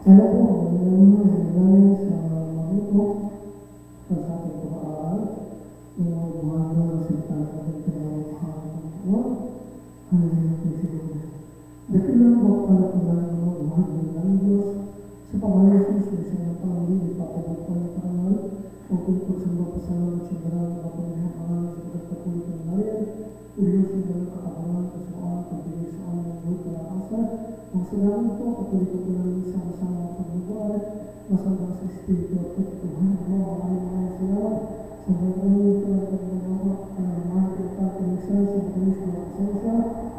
Sana po, namin sa maluto sa ating pag-aaral, yung buhanggang ng salita sa ating pinag-aaral. Hallelujah, praise the Lord. Dakilang bakal ko lang mga buhanggang ng Diyos sa pangalan ng Jesus, sa mga pangalan, ipapagpapal ng parangal, ang kulpot sa mga pasalamat sa darang ng kapangyarihan pangalan sa pagkatapulot ng Marian, Diyos yung dalang kakabangan, kasuaan, pagbigay sa amin ng buhay kalakasan, ang salamat po, patuloy ko namin sama-sama ang pagbubuhay, masambang sa Espiritu at Katuhan. Maraming salamat sa mga panginoon ko ng pagbubuhay, ang mga pinatapin ng sa Diyos na pasensya,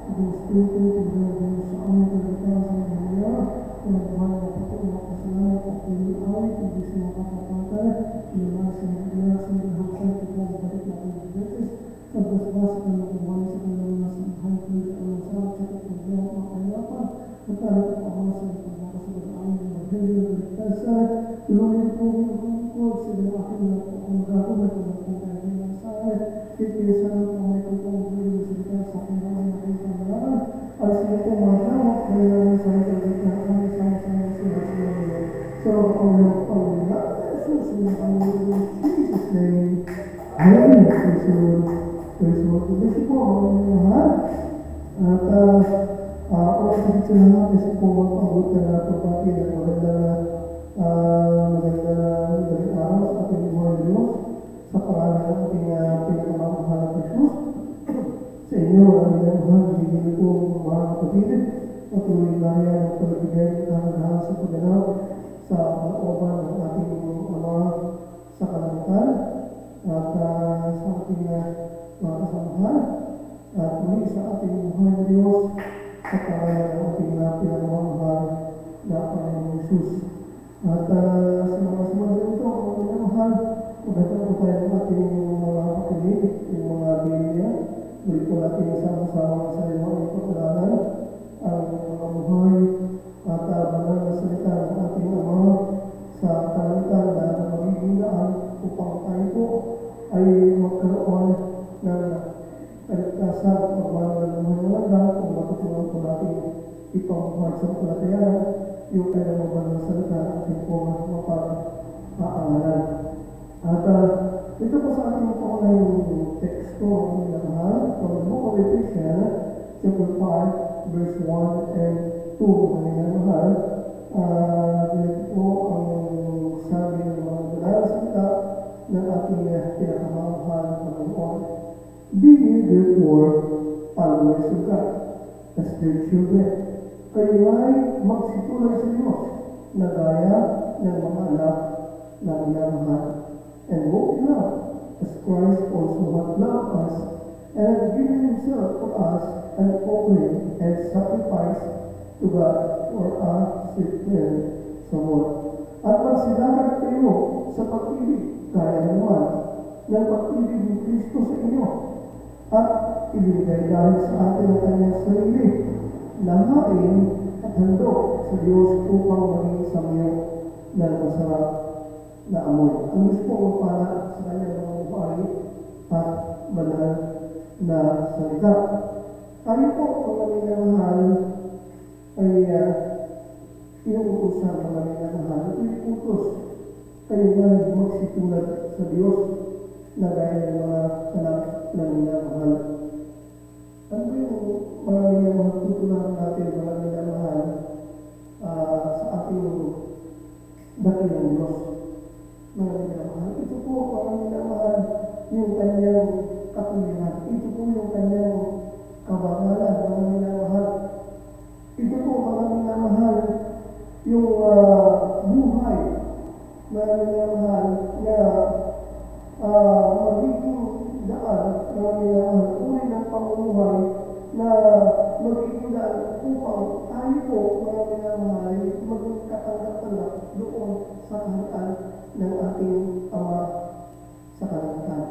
ang Espiritu, pinagawin sa aming pagbubuhay sa mga mga ang buhay na patuloy na kasalamat at pinag-awit, ang gusto mga kapapatay, pinamasin ng pinamasin ng haksan, pinag balik na ang beses, pagkasbasa ng mga buhay sa kanilang nasa high place, ang masarap sa pagbubuhay ng kayapan, Magkaroon ko ako sa pagkakasunod ang mga hindi ng ligtasan. Tulungan po yung tungkol sa mga aking na po ang gagawin ko ng kung tayo ng sa'yo. Itiyasan po may pagkakong sa ligtas sa aking mga nakikamalaan. At sila po mga tawag na naman sa aking ligtas na kami sama-sama sila sila. So, ang mga pangalaman, Jesus in Jesus' name. Amen. Praise the Lord. Praise the Lord. Kasi po, ang mahal. At, o sa naman kasi po magpabot na pagpapati ng magandang araw sa ating buhay Diyos sa pangalan ng ating pinakamamahal na Jesus. Sa inyo, ang minamahal, bigyan po mga kapatid, patuloy na yan ang pagbigay ng lahat sa pagganaw sa kalooban ng ating Ama sa kalangitan at sa ating mga kasamahan at muli sa ating buhay na Diyos sa pangalan ng ating pinakamamahal na Panginoong Jesus. At sa mga sumunod nito, mga pinamahal, magkakaroon po tayo ng ating mga pakinig, yung mga Biblia. Muli po natin isama-sama sa iyo ang ipagkalanan, ang mga buhay at banal na salita ng ating Ama sa kalangitan na magiging daan upang tayo po ay magkaroon ng kaligtasan at pagmamahal ng mga lahat kung matutunan po natin ipangbuhat sa kalatayan yung kailang mabanang salita ating po mapag-aaralan. At ito po sa ating pangunahing teksto ang minamahal from the book of Ephesians chapter 5 verse 1 and 2 ang minamahal. Dito po ang sabi ng mga banal na salita ng ating pinakamamahal na Panginoon. Be ye therefore followers of God, as their children. Kayo ay magsitulad sa Diyos na gaya ng mga anak na minamahal. And walk in love, as Christ also hath loved us, and hath given himself for us an offering and sacrifice to God for a sweet somewhat. At magsilagan kayo sa pag-ibig, kaya naman ng pag-ibig ni Kristo sa inyo. At ibinigay dahil sa atin ang kanyang sarili, lahain at handog sa Diyos upang maging samyo ng masarap na amoy. Ang gusto ko para sa kanyang mga buhay at banal na salita. Tayo po, ang minamahal, ay inuutosan ng minamahal. Inuutos kayo na magsitulad sa Diyos na gaya ng mga anak na minamahal. Ano yung mga minamahal tutunan natin, mga minamahal sa ating dakilang Diyos? Mga minamahal. Ito po, mga minamahal, yung kanyang kapulihan. Ito po yung kanyang kabangalan, mga minamahal. Ito po, mga minamahal, yung buhay, mga minamahal, na magiging daan, mga minamahal, uri ng pamumuhay na magiging daan upang tayo po, mga minamahal, maging katanggap-tanggap doon sa kaharian ng ating Ama sa kalangitan.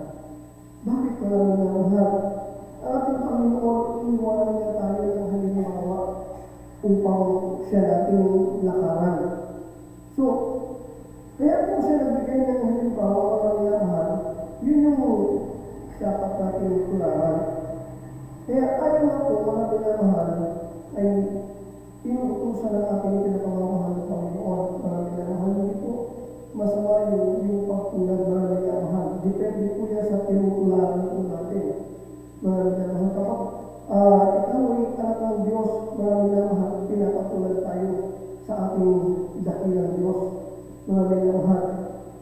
Bakit mga minamahal? Ang ating Panginoon, iniwanan niya tayo ng halimbawa upang siya nating lakaran. So, kaya po siya nagbigay ng halimbawa, mga minamahal, yun yung dapat natin tularan. Kaya ayaw na po, mga minamahal, ay yung utusan ng ating pinakamamahal na Panginoon. Mga minamahal, hindi po masama yung pagtulad, mga minamahal. Depende po yan sa tinutularan po natin. Mga minamahal, kapag ikaw ay anak ng Diyos, mga minamahal, pinapatulad tayo sa ating dakilang Diyos. Mga minamahal,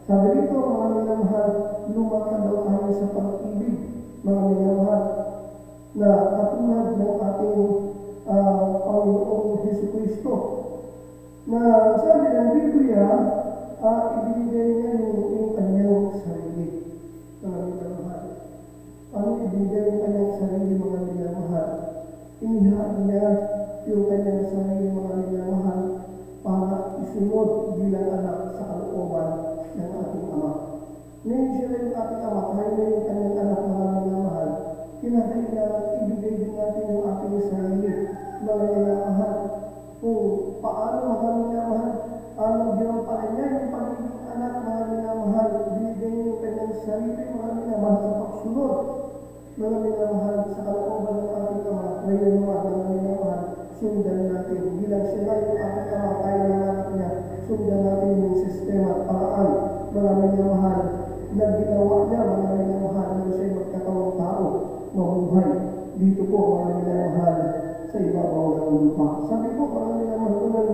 sabi dito, mga minamahal, lumaki daw tayo sa pag-ibig, mga minamahal, na katulad ng ating Panginoong Jesucristo. Na sabi ng Biblia, ibinigay niya yung kanyang sarili, mga minamahal. Ano ibinigay yung kanyang sarili, mga minamahal? Inihaan niya yung kanyang sarili, mga minamahal, para isunod bilang anak sa kalooban ng ating Ama. Ngayon siya na yung ating Ama, kahit na yung kanyang anak, mga minamahal, kinakailangan ibigay din natin yung ating sarili, mga minamahal. Kung paano, mga minamahal, ginampalan niya yung pagiging anak, mga minamahal, binigay niya yung kanyang sarili, mga minamahal, sa pagsunod, mga minamahal, sa kalooban ng ating Ama. Ngayon naman, mga minamahal, sundan natin. Bilang siya na yung ating Ama, tayo ng anak niya, sundan natin yung sistema at paraan, mga minamahal, na ginawa niya, mga minamahal, na siya'y magkatawang tao, mabuhay. Dito po, mga minamahal, sa ibabaw ng lupa. Sabi po, mga minamahal ko ng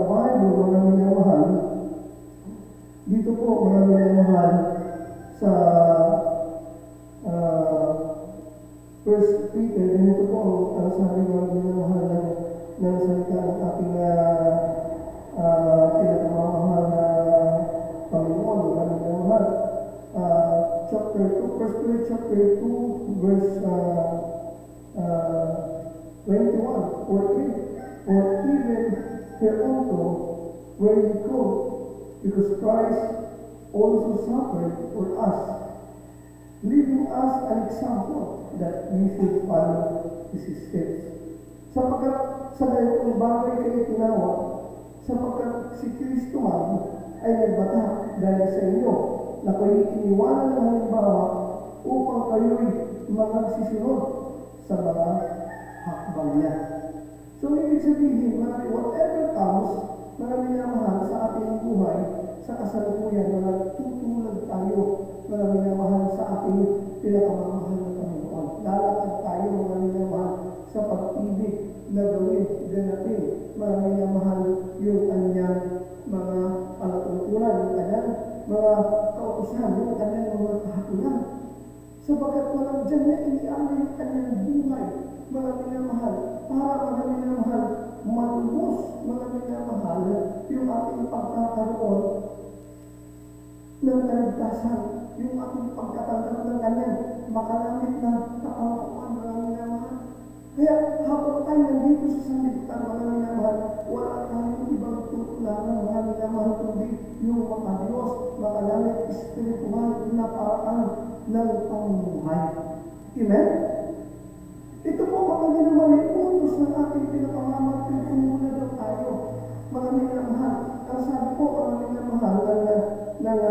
Bible, mga minamahal, dito po, mga minamahal, sa First Peter, ganito po ang sabi ng minamahal ng salita ng ating pinakamamahal na Panginoon, mga minamahal. Chapter 2, First Peter chapter 2, verse 21, or even hereunto were ye called, because Christ also suffered for us, leaving us an example that we should follow his steps. Sapagkat sa ganitong bagay kayo tinawag, sapagkat si Kristo man ay nagbata dahil sa inyo, na kayo'y iniwanan ng halimbawa upang kayo'y magsisunod sa mga hakbang niya. So, ibig sabihin, whatever comes, mga minamahal sa ating buhay, sa kasalukuyan, mga tutulad tayo, mga minamahal sa ating pinakamamahal na Panginoon. Lalakad tayo, mga minamahal, sa pag-ibig na gawin, ganapin, mga minamahal, yung kanyang mga palatuntunan, yung kanyang mga kautusan, yung kanyang mga kahatulan. Sapagkat walang dyan na inialay yung kanyang buhay, mga minamahal, para mga minamahal, malubos, mga minamahal, yung ating pagkakaroon ng kaligtasan, yung ating pagkatanggap ng kanyang makalangit na kapangkuan, mga minamahal. Kaya habang tayo nandito sa sanlibutan, mga minamahal, wala tayong ibang tutularan, mga minamahal, kundi yung makadiyos, makalangit, espiritual na paraan ng pamumuhay. Amen? Ito po, mga minamahal, utos ng ating pinakamamahal, pinagmumula daw tayo, mga minamahal. Ang sabi po, mga minamahal, ng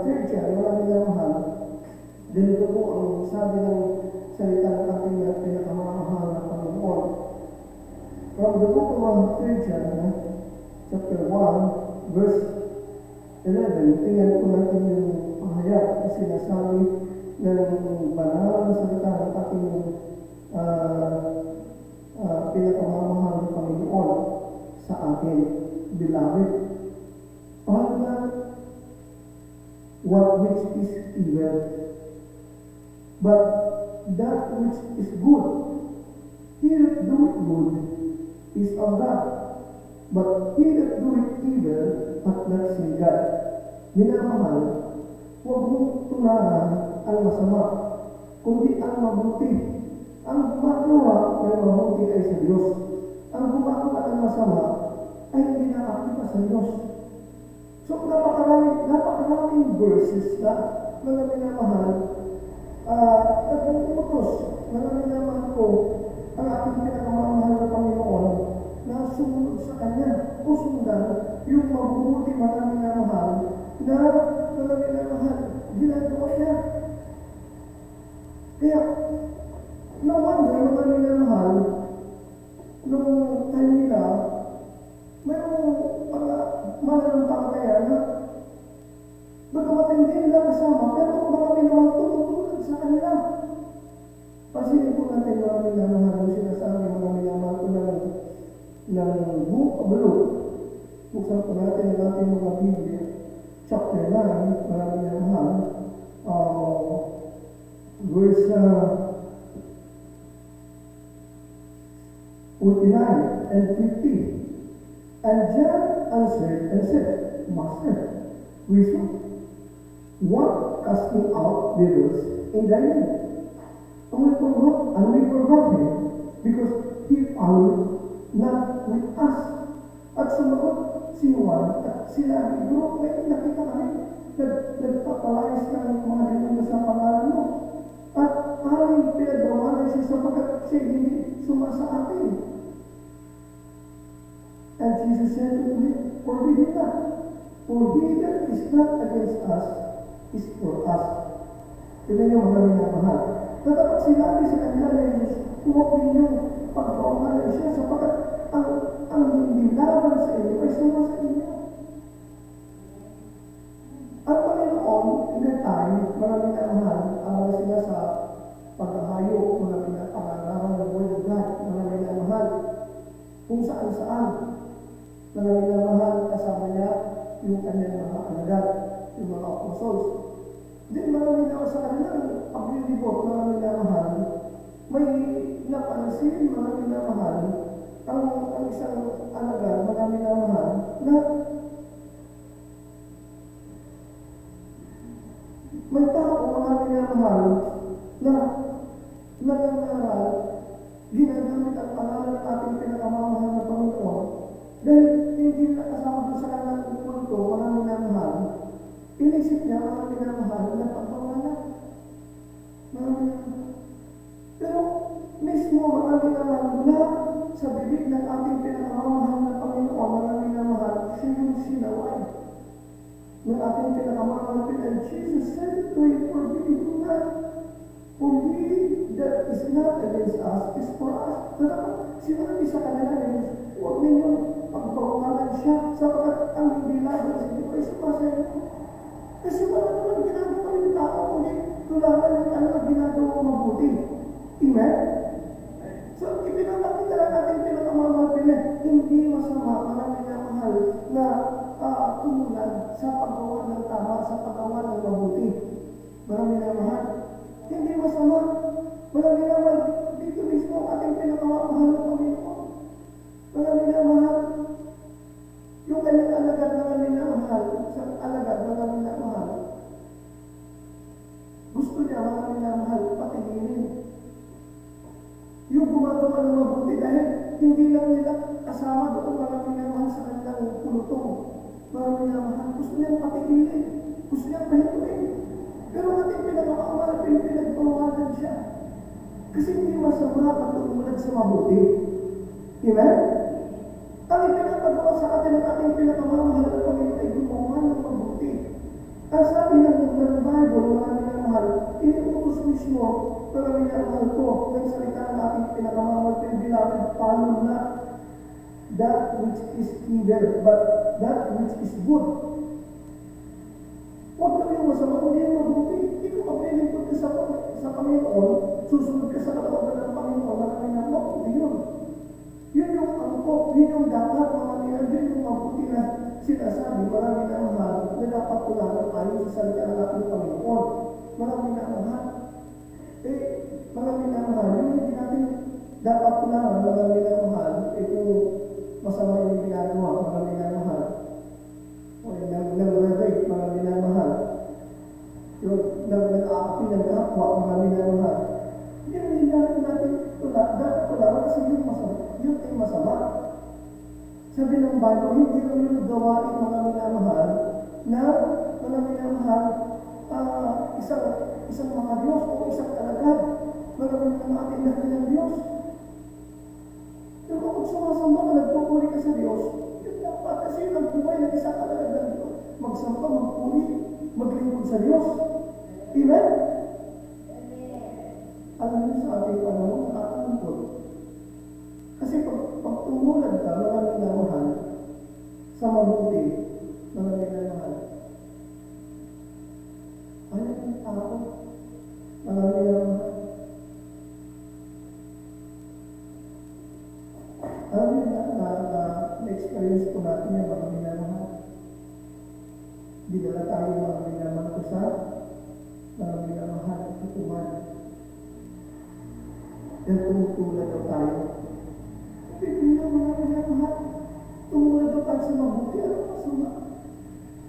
third year, mga minamahal, ganito po ang sabi ng salita ng ating pinakamamahal na Panginoon. From the book of 3 John, chapter 1, verse 11, tingnan po natin yung pahayag na sinasabi ng banal na salita ng ating pinakamamahal na Panginoon sa atin, beloved. Pagka what which is evil, but that which is good, he that doeth good is of God, but he that doeth evil hath not seen God. Minamahal, huwag mong tularan ang masama, kundi ang mabuti. Ang gumagawa ng mabuti ay sa Diyos. Ang gumagawa ng masama ay hindi nakakita sa Diyos. So, napakaraming verses na mga minamahal, nagpuputos, mga minamahal ko, ang ating pinakamamahal na Panginoon, na sumunod sa Kanya, o sundan yung mabubuti, mga minamahal, na mga minamahal, ginagawa niya. Kaya, no wonder, mga minamahal, nung time nila, mayroong mga mananampalataya na bagamat hindi nila kasama, pero marami namang tumutulad sa kanila. Pansinin po natin mga minamahal yung sinasabi mga minamahal ko ng Book of Luke. Buksan po natin ang ating mga Biblia. Chapter 9, mga minamahal. Verse 49 and 50. And John answered and said, Master, we saw one casting out devils in thy name. And we forgot him because he found not with us. At sumagot si Juan at sinabi, Guro, may nakita kami nagpapalayas ka ng mga demonyo sa pangalan mo. At aming pinagawanan siya sapagkat siya hindi sumasa atin. And Jesus said to him, Forbid him not, for he that is not against us is for us. Tignan niyo mga minamahal. Na dapat sinabi sa kanila na Jesus, huwag ninyong pagpapalayas siya sapagkat ang hindi laban sa inyo ay sumasa inyo. Ang Panginoon, in that time, mga minamahal, abang sila sa paghahayo, mga pinapangarawan ng Word of God, mga minamahal, kung saan-saan, mga minamahal, kasama niya yung kanyang mga alagad, yung mga apostles. Then mga minamahal sa kanilang paglilibot, mga minamahal, may napansin, mga minamahal, ang isang alagad, mga minamahal, na may tao, mga minamahal, na nangangaral, ginagamit ang pangalan ng ating pinakamamahal na Panginoon, dahil hindi na kasama doon sa kanilang kulto, mga minamahal, inisip niya, mga minamahal, na pagpapalan. Mga minamahal. Pero mismo, mga minamahal, na sa bibig ng ating pinakamamahal na Panginoon, mga minamahal, siya yung sinaway ng ating pinakamamahal. And Jesus said to him, Forbid him not, for he that is not against us is for us. Dapat sinabi sa kanila na huwag ninyong pagpapalan siya sapagkat ang hindi laban sa inyo ay sumasa inyo. Kasi wala naman ginagawa yung tao kundi tularan yung kanilang ginagawa mabuti. Amen? So, ipinapakita lang natin pinakamamahal na hindi masama, marami na mahal na tumulan sa paggawa ng tama, sa paggawa ng mabuti. Marami na mahal. Hindi masama. Marami na mahal. Dito mismo ang ating pinakamamahal na Panginoon. Marami na mahal. Yung kanyang alagad na marami na mahal, sa alagad na marami na mahal, gusto niya marami na mahal, patigilin. Yung gumagawa ng mabuti dahil hindi lang nila kasama doon marami na mahal sa kanilang kulutong. Marami na mahal. Gusto niyang patigilin. Gusto niyang pahintuin. Pero ating pinakamamahal, pinagpawalan siya. Kasi hindi masama pagtutulad sa mabuti. Amen? Ang ipinapagawa sa atin ng ating pinakamamahal na Panginoon ay gumawa ng mabuti. Ang sabi ng Bible, marami na mahal, inuutos mismo, marami na mahal ko, ng salita ng ating pinakamamahal, beloved, follow not that which is evil, but that which is good. Huwag na yung masama, kung yung mabuti, hindi ko maglilingkod ka sa Panginoon, susunod ka sa katawagan ng Panginoon, marami na mabuti yun. Yun yung angkop, yun yung dapat, marami na yun yung mabuti na sinasabi, marami na mahal, na dapat tularan ayon sa salita ng ating Panginoon. Marami na mahal. Marami na mahal, yung hindi natin dapat tularan, marami na mahal, kung masama yung ginagawa, marami na mahal. O nag-rape, marami na mahal. Yung nag-aapi ng kapwa, marami na mahal. Hindi natin dapat tularan kasi yung masama. Yun ay masama. Sabi ng Bible, hindi rin yung gawain mga minamahal na mga minamahal isang mga Diyos o isang alagad. Mga minamahal natin ng Diyos. Pero kung sumasamba ka, nagpupuri ka sa Diyos, yun dapat kasi ang buhay ng isang alagad ng Diyos. Magsamba, magpuri, maglingkod sa Diyos. Amen? Alam niyo sa ating panahon, nakakalungkot. Kasi pag sa mabuti, mga minamahal. Ayaw ng tao, mga minamahal. Alam niyo na-experience po natin yung mga minamahal. Dinala tayo mga minamahal sa mga minamahal at tutuman. Yan tumutulad daw tayo. Hindi na mga minamahal. Tumulad daw tayo sa mabuti. Ano masama?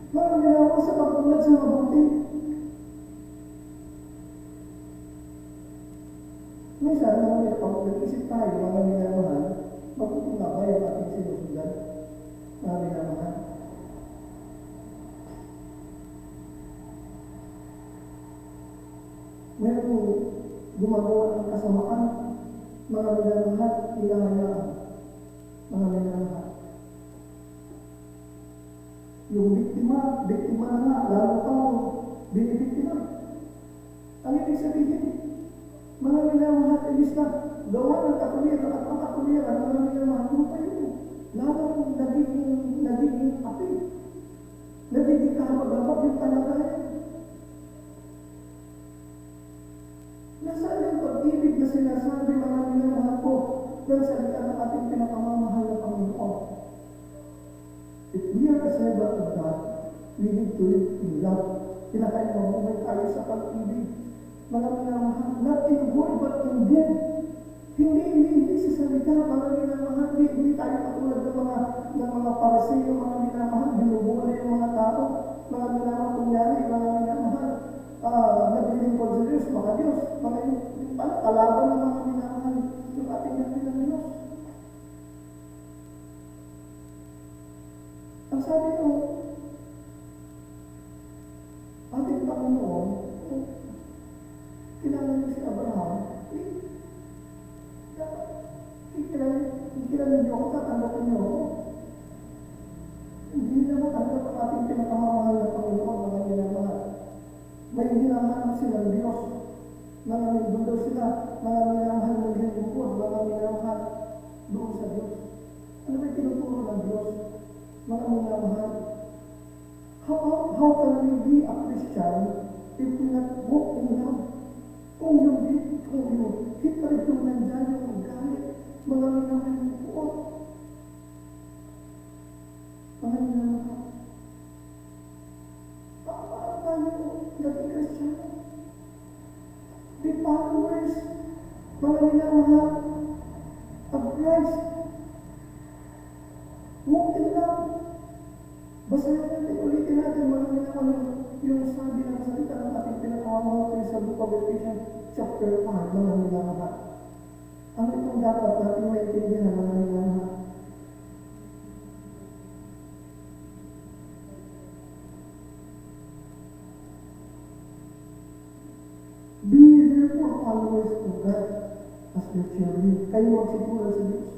Mga minamahal sa pagtulad sa mabuti. Minsan, pag nag-isip tayo, mga minamahal, mabuti nga ba yung ating sinusundan? Mga minamahal. Meron gumagawa ng kasamaan, mga minamahal, hinahayaan, mga minamahal. Yung biktima na nga, lalo pa binibiktima. Ang ibig sabihin, mga minamahal, ibig na gawa ng katuliran at ang katuliran, mga minamahal, ano pa yun? Lalo nagiging api. Nagiging kahabag-habag yung kalagayan. Nasaan yung pag-ibig na sinasabi, mga minamahal ko, ng salita ng ating pinakamamahal na Panginoon? If we are a servant of God, we need to live in love. Kinakain mamuhay tayo sa pag-ibig. Mga minamahal, not in word but in deed. Hindi sa salita, mga minamahal, hindi tayo katulad ng mga parasiyo, mga minamahal, binubuli yung mga tao, mga minamahal, kunyari, mga minamahal, naglilingkod sa Diyos, mga Diyos, mga kalaban ng mga minamahal, yung ating ng Diyos. Ang sabi ko, ating Panginoon, kilala niyo si Abraham, kilala niyo ako, tatanggapin niyo ako. Hindi naman tanggap ang ating pinakamamahal na Panginoon, mga minamahal. May hinahanap silang Diyos. Mga mindundo sila, mga minamahal ng lingkod, mga minamahal doon sa Diyos. Ano ba tinuturo ng Diyos? Mga minamahal. How can we be a Christian if we not walk in love? Kung yung hikarit yung nandyan yung galit, mga minamahal ng buot. Mga minamahal. Paano tayo naging Kristiyano? Be followers, mga minamahal of Christ. Walk in love. Basahin natin, ulitin natin mga minamahal yung sabi ng salita ng ating pinakamamahal sa Book of Ephesians chapter 5, mga minamahal. Ano itong dapat natin maintindihan, mga minamahal? Be therefore followers of God as your children. Kayo magsipula sa Diyos.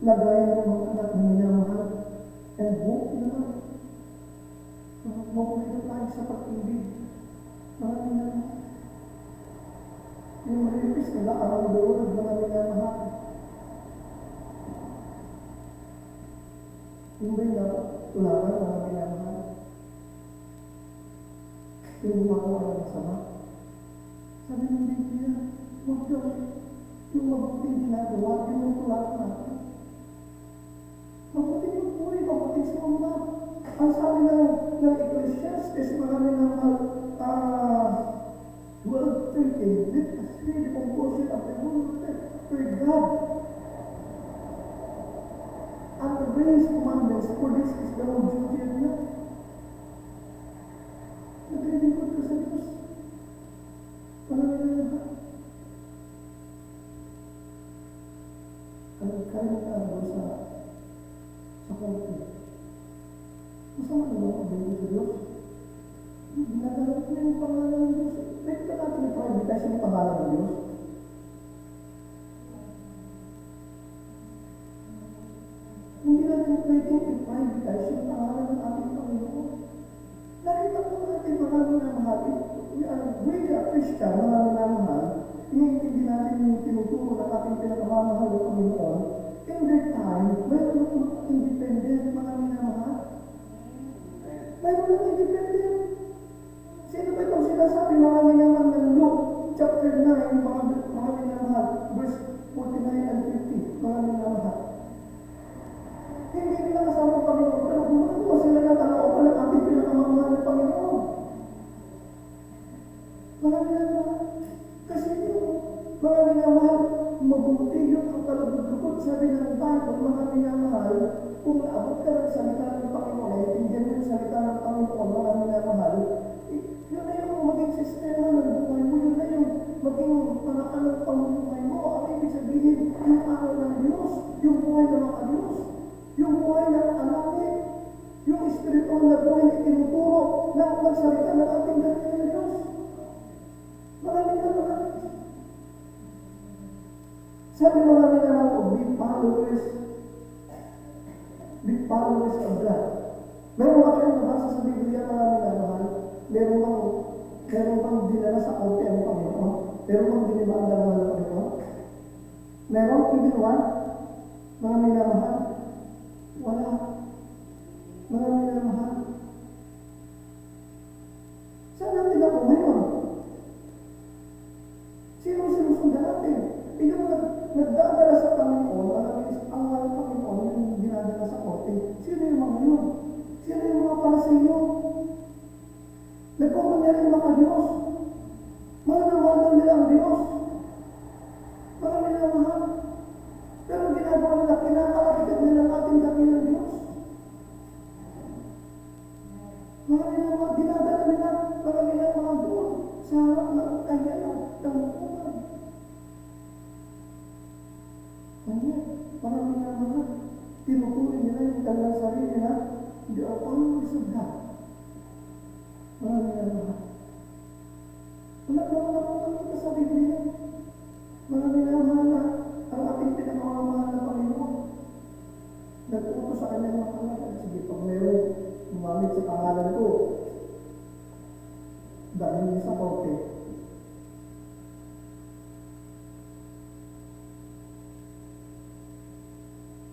Lagayan ng mga anak na minamahal. And walk in love. Mabuhay tayo sa pag-ibig. Mga minamahal. Yung malipis nila around the world, mga minamahal. Yung ba yung dapat tularan, mga minamahal? Yung gumagawa ng masama. Sabi ng Biblia, huwag daw yung mabuting ginagawa, yung tularan natin. Mabuting yung puri, mabuting sa mga. Ang sabi ng Ecclesiastes, marami ng 12:13, let us hear the conclusion of the word for God. And the grace commandments, for this is the whole duty of life. Naglilingkod ka sa Diyos. Marami na naman. Ang kalimutan mo sa konti. Masama na ba ang pagdating sa Diyos? Ginagamit mo yung pangalan ng Diyos. Pwede ka natin i-prioritize yung pangalan ng Diyos? Hindi natin pwede i-prioritize yung pangalan ng ating Panginoon. Nakita po natin marami na mahal. We are really a Christian, marami na mahal. Iniintindi natin yung tinuturo ng ating pinakamamahal ng Panginoon. In their time, mayroon mga independent, marami na mahal. Mayroon lang independent. Sino ba itong sinasabi mga minaman ng Luke chapter 9, mga minamahal, verse 49 and 50, mga minamahal. Hindi nila kasama ang Panginoon, pero gumagawa sila ng kalooban ng ating pinakamamahal ng Panginoon. Mga minamahal, kasi yung mga minamahal, mabuti yung ang kalugod-lugod, sabi ng Bible, mga minamahal, kung naabot ka ng salita ng Panginoon, naiintindihan mo yung salita ng Panginoon, mga minamahal, yun na yung maging sistema ng buhay mo, yun na yung maging paraan ng pamumuhay mo. Ang ibig sabihin, yung araw ng Diyos, yung buhay ng mga Diyos, yung buhay ng alangit, yung espiritual na buhay na tinuturo ng magsalita ng ating dating ng Diyos. Maraming naman. Sabi marami naman ko, be followers of God. Meron ba kayong nabasa sa Biblia marami naman? Meron bang dinala sa korte ang Panginoon? Meron bang dinimanda ng Panginoon? Meron, even one? Mga minamahal? Wala. Mga minamahal? Saan natin ako ngayon? Sino sinusundan natin? Ikaw nagdadala sa Panginoon, ang mga Panginoon yung dinadala sa korte. Sino yung mga yun? Sino yung mga para sa iyo? Nagkukunya rin mga Diyos. Mahal na mahal nila ang Diyos. Marami na mahal. Pero ginagawa nila, kinakalakitan nila ang ating dakilang Diyos. Marami na mahal, dinadala nila, marami na mahal doon sa harap ng kahiyan ng hukuman. Kanya, marami na mahal. Tinutuloy nila yung kanilang sarili na, they are followers of God. Marami na mahal. Wala naman nakita sa Biblia. Marami na mahal na ang ating pinakamamahal na Panginoon. Nag-utos sa kanyang mga pangalan. Sige, pag meron umamit sa pangalan ko, dahil niyo sa korte,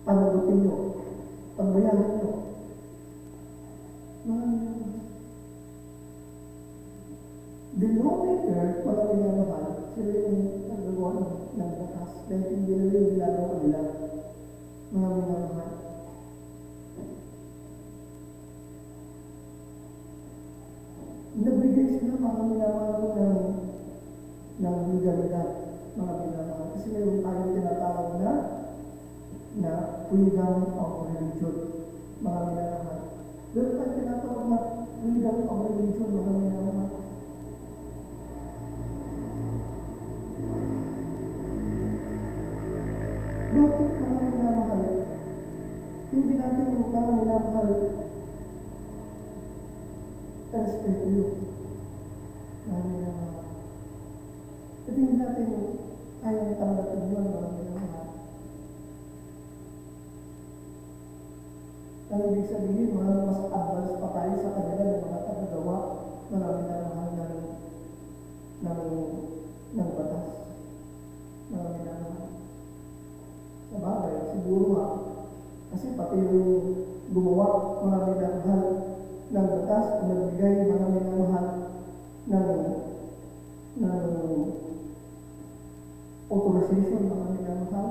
panagutin nyo, pagbayaran nyo. Marami na mahal. The lawmaker, mga minamahal, sila yung nagagawa ng batas. Dahil hindi nila yung ginagawa nila, mga minamahal. Nagbigay sila mga minamahal ng legalidad, mga minamahal. Kasi mayroon tayong tinatawag na freedom of religion, mga minamahal. Mayroon tayong tinatawag na freedom of religion, mga minamahal. Bakit mga minamahal? Hindi natin yung mga minamahal respeto yun. Mga minamahal. At hindi natin ayaw tanggapin yun, mga minamahal. Ang ibig sabihin, mga mas advance pa tayo sa kanila ng mga tagagawa, mga minamahal ng batas. Mga minamahal. Sa bagay, siguro nga, kasi pati yung gumawa mga minamahal ng batas o nagbigay mga minamahal ng authorization mga minamahal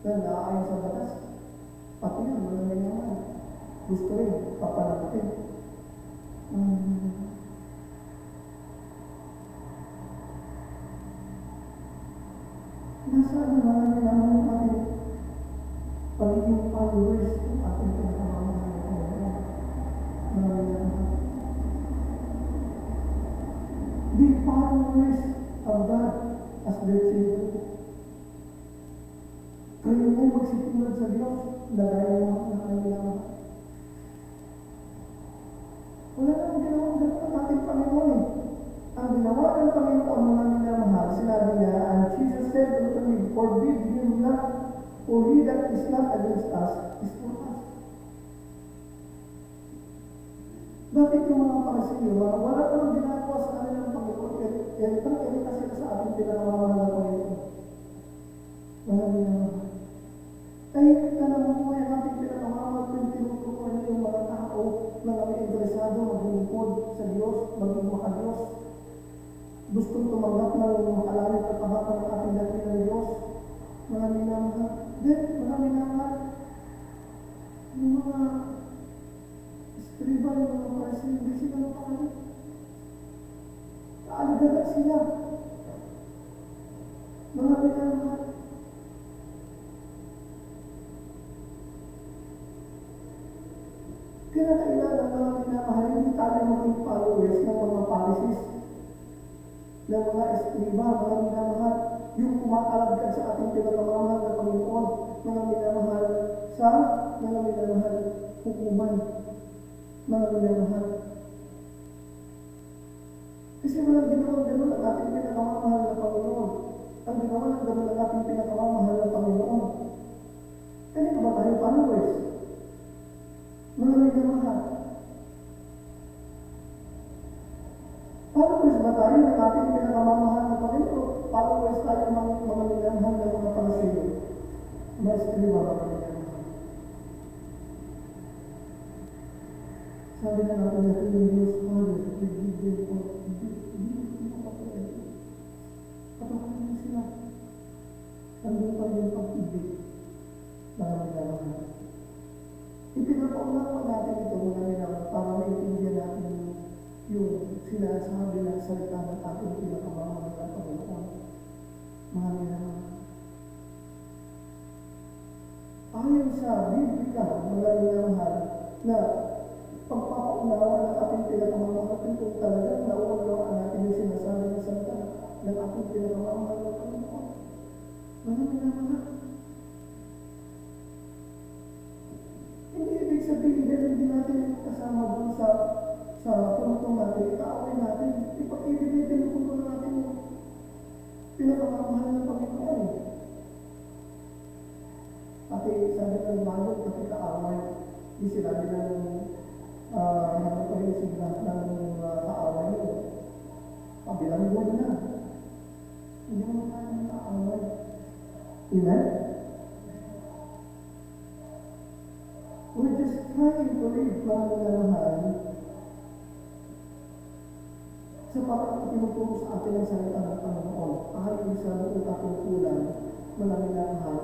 na naaayon sa batas, pati yun mga minamahal gusto rin papanagutin. Nasaan ang mga minamahal natin pagiging followers ng ating pinakamamahal na Panginoon. Mga minamahal. Be followers of God as their children. Kayo mo magsitulad sa Diyos, lagay mo ang kanilang. Wala nang ginawang ganun ang ating Panginoon eh. Ang ginawa ng Panginoon mga minamahal, sinabi niya, and Jesus said unto me, forbid him not, for he that is not against us is for us. Bakit yung mga Pariseo, wala pa nang ginagawa sa kanilang Panginoon, irita sila sa ating pinakamamahal na Panginoon. Mga minamahal. Tahimik na lang buhay ang ating pinakamamahal kung tinutukoy niya yung mga tao na kami interesado ng mga eskriba, mga minamahal, yung kumakalagad sa ating pinakamamahal na Panginoon, mga minamahal, sa mga minamahal, hukuman, mga minamahal. Kasi walang ginawang ganun ang ating pinakamamahal na Panginoon. Ang ginawa ng ganun ang ating pinakamamahal na Panginoon. Kanino ba tayo followers? Mga minamahal. Followers ba tayo ng ating pinakamamahal na Panginoon? Followers tayo ng mga minamahal na mga pansiyo. Mga eskriba, mga minamahal. Sabi na natin na yung Diyos Father, bibigyan ko, hindi mo kapatid. Kapatid mo sila. Nandun pa rin pag-ibig. Mga minamahal. Ipinapaunawa natin ito mga minamahal para maintindihan natin yung sinasabi ng salita ng ating pinakamamahal na Panginoon. Mga minamahal. Ayon sa Biblia, mga minamahal, na pagpapaunawa ng ating pinakamamahal kung talagang nauunawaan natin yung sinasabi ng salita ng ating pinakamamahal na Panginoon. Mga minamahal. Hindi ibig sabihin dahil hindi natin kasama doon sa puntong natin, ikaaway natin, ipag-ibig din yung puntong natin yung pinakamamahal ng Panginoon. Pati sabi ng bago, pati kaaway, di sila din ng hanap ko yung sigla ng kaaway nyo. Pabilang mo na. Hindi mo tayo ng kaaway. Amen? We're just trying to live mga minamahal sa parang tinuturo sa atin ang salita ng Panginoon. Ayon sa buong katungkulan, mga minamahal,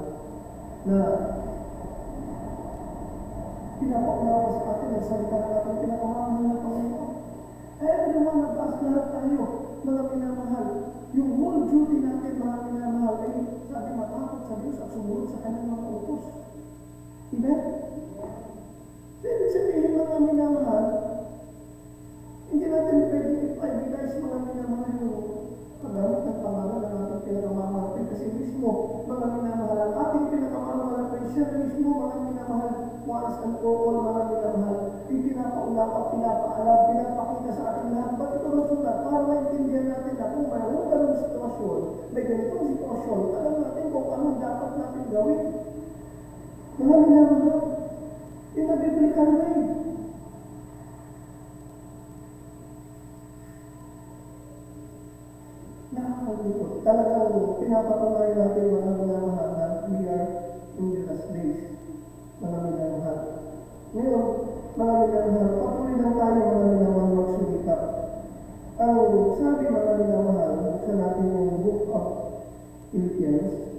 na pinapaunawa sa atin ang salita ng ating pinakamamahal na Panginoon. Ano naman nagtaas lahat tayo, mga minamahal. Yung whole duty natin, mga minamahal, ay sabi matakot sa Diyos at sumunod sa kanyang mga utos. Amen? Ibig sabihin mga minamahal, hindi natin pwede i-prioritize mga minamahal yung paggamit ng pangalan ng ating pinakamamahal. Kasi mismo, mga minamahal, ang ating pinakamamahal ay siya mismo, mga minamahal, once and for all, mga minamahal, ipinapaunawa, pinapaalam, pinapakita sa ating lahat. Ba't ito nasulat? Para maintindihan natin na kung mayroong ganong sitwasyon, may ganitong sitwasyon, alam natin kung anong dapat natin gawin. Mga minamahal, in a biblical way. Nakakalikot. Talagang pinapatunayan natin mga minamahal na we are in the last days. Mga minamahal. Ngayon, mga minamahal, patuloy lang tayo mga minamahal magsulikap. Ang sabi mga minamahal, buksan natin yung book of Philippians,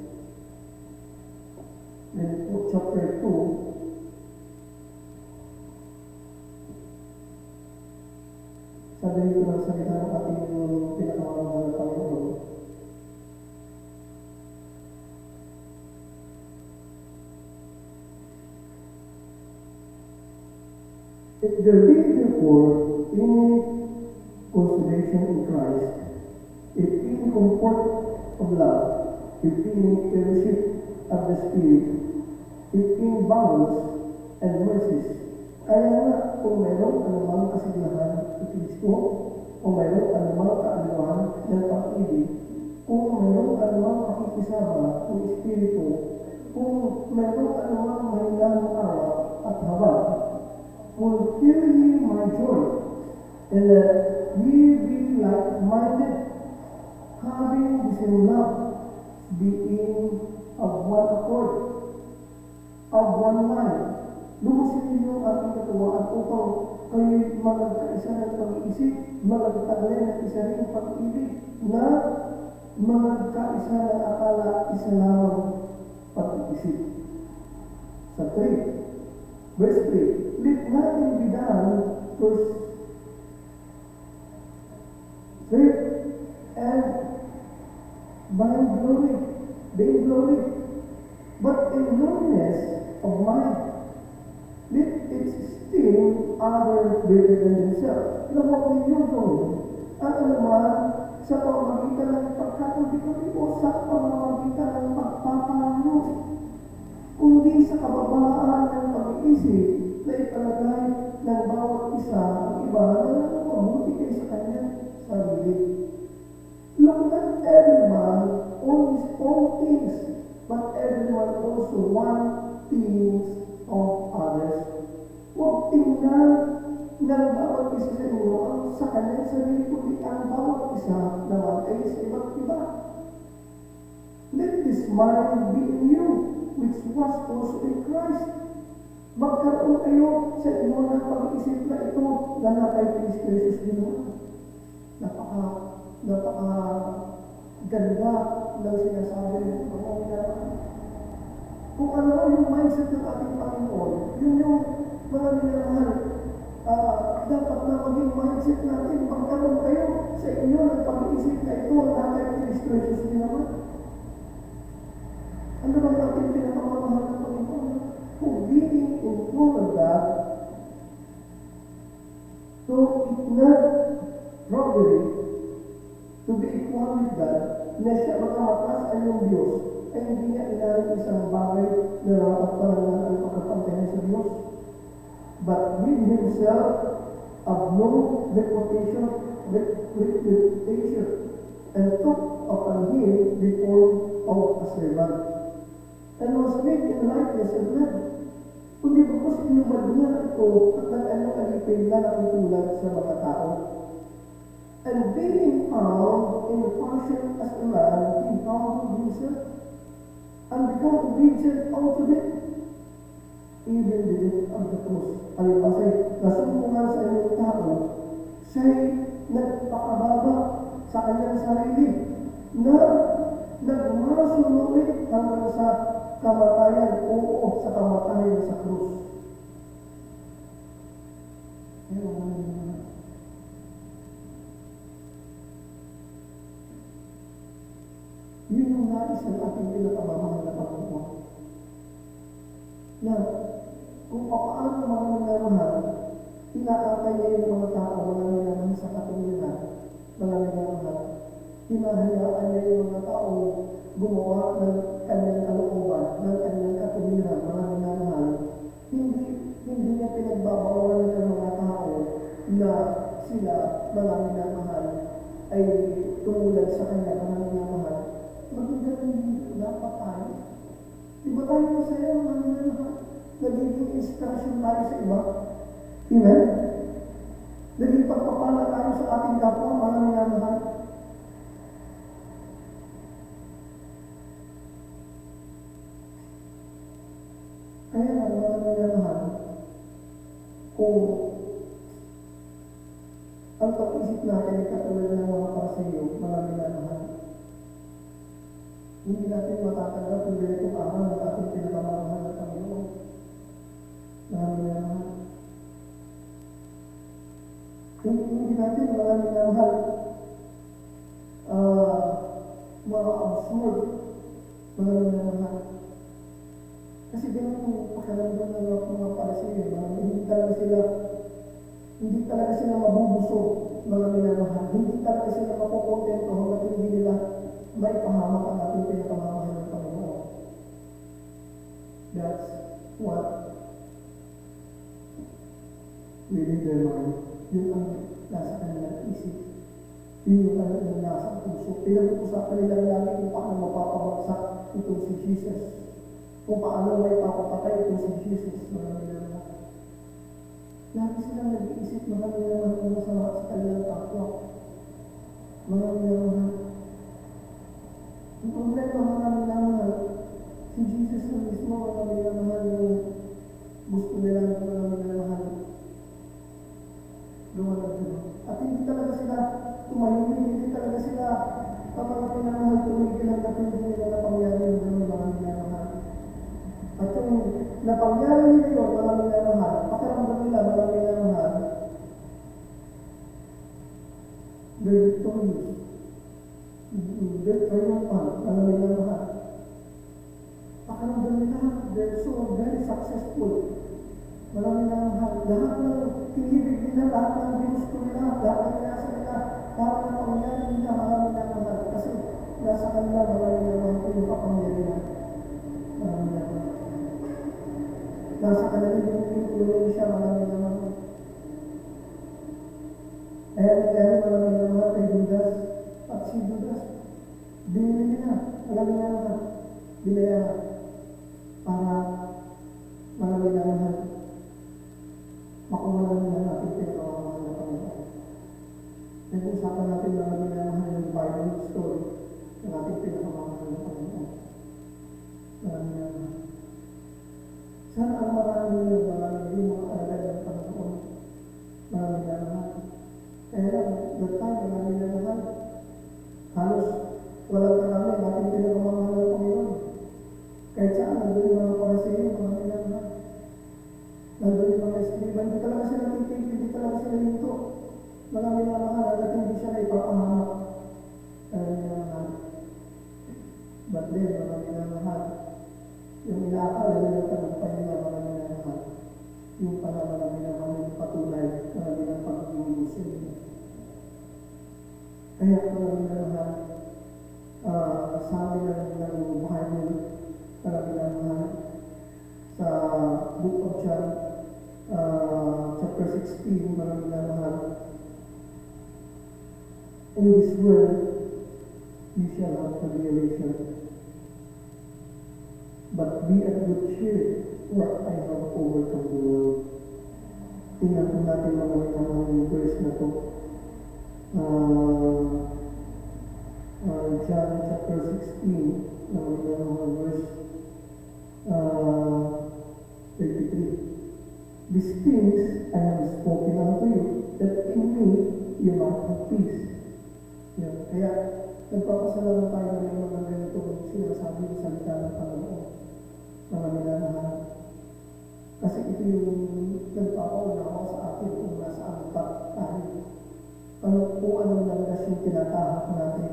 chapter 2, sabi nito ng salita ng ating pinakamamahal na Panginoon. If there be therefore any consolation in Christ, if any comfort of love, if any fellowship of the Spirit, if any bowels and mercies, kaya nga kung mayroong anumang kasiglahan sa Kristo, kung mayroong anumang kaaliwan ng pag-ibig, kung mayroong anumang pakikisama ng Espiritu, kung mayroong anumang mahinahang awa at habag, fulfill ye my joy, and that ye be like-minded, having the same love, being of one accord, of one mind. Lubusin ninyo ang ating katuwaan upang kayo'y magkakaisa ng pag-iisip, magkakataglay ng isa rin pag-ibig, na magkakaisa ng akala, isa lamang pag-iisip. Sa 3, verse 3, let nothing be done first faith and vain glory, but in lowliness of mind, let it esteem other better than himself. Na huwag ninyong gawin ang anuman sa pamamagitan ng pagkatuloy o sa pamamagitan ng pagpapalalo, kundi sa kababaan ng pag-iisip na italagay ng bawat isa ang iba na mabuti kay sa kanyang sarili. Look not everyone on his own things, but everyone also want things of others. Huwag tingnan ng bawat isa sa inyo ang sa kanyang sarili, kundi ang bawat isa naman ay sa iba't iba. Let this mind be in you, which was also in Christ. Magkaroon kayo sa inyo ng pag-isip na ito na nakay Kristo Jesus ginawa. Ganda ng sinasabi ng Panginoon. Kung ano yung mindset ng ating Panginoon, yun yung mga minamahal. Dapat na maging mindset natin, magkaroon kayo sa inyo ng pag-iisip na ito na kay Kristo Jesus ginawa. Ano bang ating pinakamamahal ng Panginoon? Kung being in full of God, so it's not robbery to be equal with God, na siya makamatas ay yung Diyos, ay hindi niya inaring isang bagay na dapat parangan ang pagkapantayan sa Diyos. But with himself of no reputation, and took upon him the form of a servant, and was made in likeness of man. Kundi ba kasi inumad niya ito at nag-anong alipin na nakitulad sa mga tao. And being found in the function as a man, he humbled himself and became obedient unto death, even the death of the cross. Ano kasi, nasumpungan sa inyong tao, siya'y nagpakababa sa kanyang sarili na nagmasunurit hanggang sa kamatayan, sa kamatayan sa krus. Yun yung nais ng ating pinakamamahal na Panginoon. Na kung paano mga minamahal, inaakay niya yung mga tao, mga minamahal sa katulinan, mga minamahal. Hinahayaan niya yung mga tao gumawa ng kanyang kalooban, ng kanyang katulinan, mga minamahal. Hindi niya pinagbabawalan ng mga tao na sila, mga minamahal, ay tumulad sa kanya, mga minamahal. Maging ganun din dapat tayo. Di ba tayo masaya, mga minamahal? Nagiging inspirasyon tayo sa iba. Amen? Naging pagpapala tayo sa ating kapwa, mga minamahal. Kaya nga, mga minamahal, kung ang pag-isip natin ay katulad ng mga parasiyo, mga minamahal, hindi natin matatanggap yung ganitong araw ng ating pinakamamahal na Panginoon. Mga minamahal. Hindi natin mga minamahal mga absurd, mga minamahal. Kasi ganun yung pakiramdam ng mga parasiyo, hindi talaga sila mabubusog, mga minamahal. Hindi talaga sila makukontento hanggang hindi nila may pahamak ang ating pinakamamahal ng Panginoon. That's what really their mind. Yun ang nasa kanilang isip. Yun ang nasa puso. Pinag-uusapan nila lagi kung paano mapapabagsak itong si Jesus. Kung paano may papapatay itong si Jesus. Mga minamahal. Lagi silang nag-iisip mga minamahal na masama sa kanilang kapwa. Mga minamahal. Ang problema mga minamahal, si Jesus na mismo mga minamahal yung gusto nila mga minamahal. Gawa na sila. At hindi talaga sila tumahimik, hindi talaga sila ang mga minamahal tumigil ang hindi nila napangyari yung mga minamahal. At yung napangyari nila yun, mga minamahal, pakiramdam nila mga minamahal, they're victorious. They're triumphant, mga minamahal. Pakiramdam nila, they're so very successful. Mga minamahal, lahat ng pinibig nila, lahat ng ginusto nila, lahat ng nasa nila, lahat ng pangyari nila, mga nasa kanila mga minamahal ko yung kapangyarihan. Nasa kanila yung tulong siya mga minamahal. Kaya mga minamahal kay Judas, at si Judas, binili niya, alam niya na, binayaran para mga minamahal. Makuha na nila natin pinakawamahal na Panginoon. Nag-usapan natin mga minamahal yung Bible story ng ating pinakawamahal na Panginoon. Mga minamahal. Sana ang marami yung mga alagad ng Panginoon. Mga minamahal. Kaya lang, that time, mga minamahal, halos walang karami ang ating pinakawamahal na Panginoon. Kahit saan, nandun yung mga parasiyo, mga minamahal. Nandun yung mga eskriba, hindi talaga sila titig, hindi talaga sila hinto. Mga minamahal, hanggang hindi siya na ipapahamak. Mga minamahal. But then, mga minamahal, yung inaakala nila tagumpay nila, mga minamahal, yung pala mga minamahal yung patunay na nilang pag-iusin nila. Kaya mga minamahal, sabi ng Bible, mga minamahal, sa Book of John, chapter 16, mga minamahal, in this world, you shall have tribulation. But be of good cheer, for I have overcome the world. Tingnan po natin mga minamahal yung verse na to. John chapter 16, mga minamahal verse 33. These things I have spoken unto you, that in me you might have peace. Yan. Kaya, nagpapasalamat tayo ng mga ganitong sinasabi ng salita ng Panginoon. Mga minamahal. Kasi ito yung nagpapaunawa sa atin kung nasaan pa tayo. Kung anong landas yung tinatahak natin.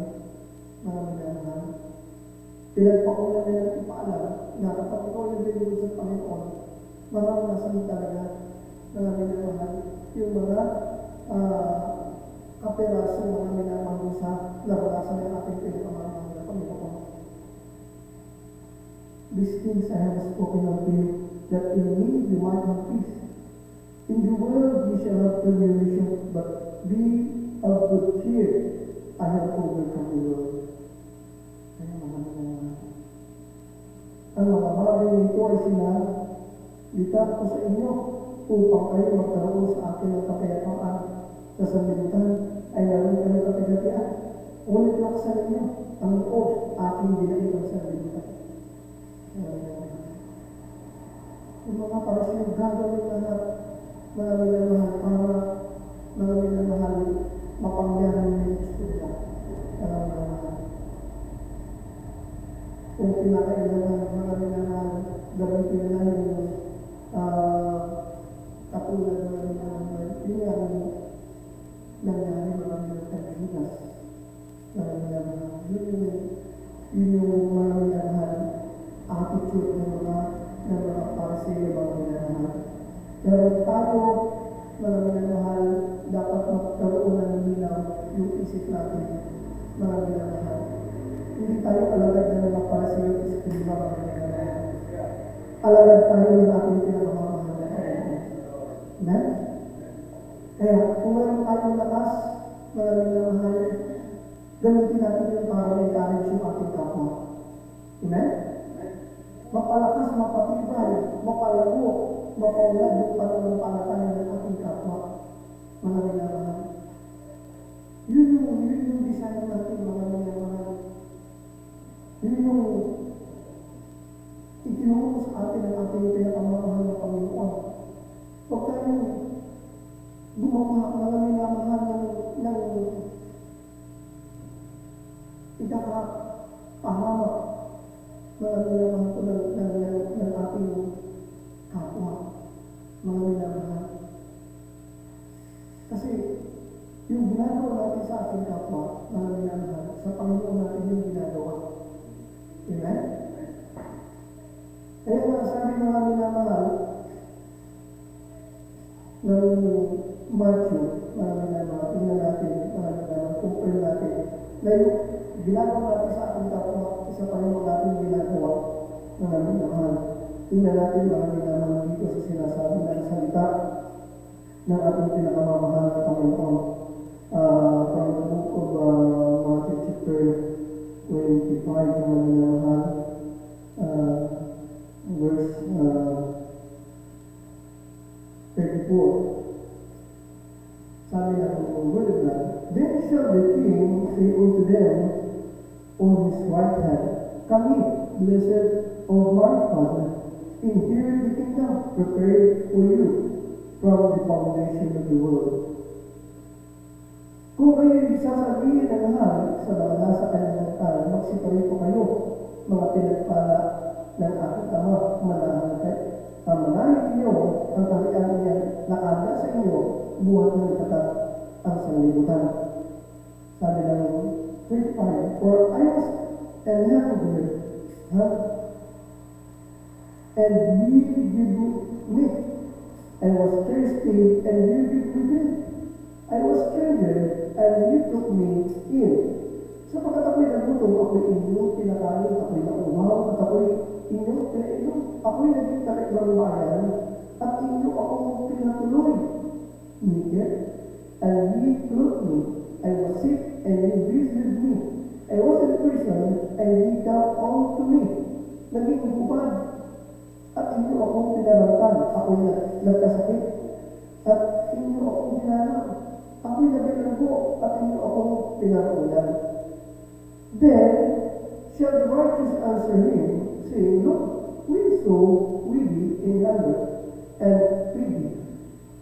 Mga minamahal. Pinagpakulan na ng ipaalam na kapag ikaw yung dinulog sa Panginoon, maranasan talaga mga minamahal yung mga kaperaso, mga minamahal sa naranasan ng ating pinapamahal na Panginoon. These things I have spoken unto you, that in me you might have peace. In the world you shall have tribulation, but be of good cheer. I have overcome the world. Kaya mga minamahal. Ang mga bagay nito ay sinalita ko sa inyo upang kayo magkaroon sa akin ng kapayapaan. Sa sanlibutan ay naroon kayo kapagatian. Ngunit laksan ninyo ang loob aking dinaibang sanlibutan. Yung mga parasyon gagawin lahat mga minamahal para mga minamahal mapangyahan ng gusto nila. Mga minamahal. Kung pinakailangan mga minamahal gamitin nila yung katulad ng mga minamahal yun nangyari mga minamahal Judas. Mga minamahal. Yun yung mga minamahal attitude ng mga parasiyo mga minamahal. Pero tayo mga minamahal dapat magkaroon ng linaw yung isip natin mga minamahal. Hindi tayo alagad na mga parasiyo isip ng mga minamahal. Alagad tayo ng ating pinakamamahal na Panginoon. Amen? Kaya kung mayroon tayong lakas mga minamahal, gamitin natin yung para ma-encourage yung ating kapwa. Amen? Mapalakas, mapatibay, mapalago, mapaunlad yung pananampalataya ng ating kapwa. Mga minamahal. Yun yung design natin, mga minamahal. Yun yung itinuro sa atin ang ating pinakamamahal na Panginoon. Huwag tayong gumawa mga minamahal ng ikakapahamak mga minamahal ko ng ating kapwa. Mga minamahal. Kasi yung ginagawa natin sa ating kapwa, mga minamahal, sa Panginoon natin yung ginagawa. Amen? Kaya nga sabi mga minamahal ng Matthew, mga minamahal, tingnan natin, mga minamahal, compare natin, na yung ginagawa natin sa Tingnan natin mga minaman dito sa sinasabi ng salita ng ating pinakamamahal na Panginoon. From the book of Matthew chapter 25, mga minamahal, verse 34. Sabi ng word of God, then shall the king say unto them on his right hand, come in, blessed of my Father, inherit the kingdom prepared for you from the foundation of the world. Kung kayo'y sasabihin ng hari sa mga nasa kanyang talan, magsipari po kayo, mga pinagpala ng aking Ama, manahin ninyo ang kaharian niya nakanda sa inyo, buhat ng katat ang sanglibutan. Sabi ng 35, for I was an hungry, and ye give me meat. I was thirsty, and you give me drink. I was stranger, and you took me in. Sapagkat ako'y nagutom, ako'y inyong pinakain, ako'y nauhaw, at ako'y inyong pinainom. Ako'y naging talikbang bayan, at inyo akong pinatuloy. Naked, and ye clothed me. I was sick, and ye visited me. I was in prison, and ye came unto me. Naging hubad, at inyo akong pinaramtan. Ako'y nagkasakit, at inyo akong ginanap. Ako'y nabilanggo, at inyo akong pinarulan. Then shall the righteous answer him, saying, Look, we saw we in hunger, and feed thee,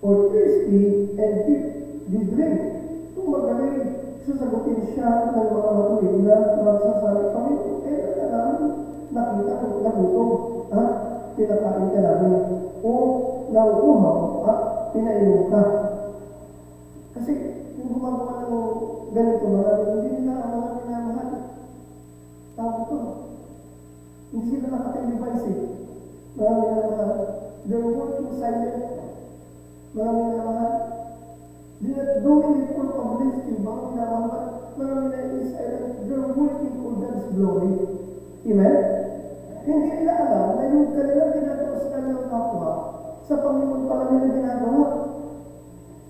or thirsty, and give thee drink. Kung magaling, sasagutin siya ng mga matuwid na magsasabi, Panginoon, kailan na namin nakita ang nagutom at pinakain ka namin, o nauuhaw at pinainom ka. Kasi kung gumagawa ng ganito mga hindi nila ang mga minamahal. Tawag ito. Hindi sila nakatelevise eh. Mga minamahal. They're working silent. Mga minamahal. They're not doing it for publicity. Mga minamahal. Mga minamahal is silent. They're working for God's glory. Amen? Hindi nila alam na yung kanilang ginagawa sa kanilang kapwa sa Panginoon pala nila ginagawa.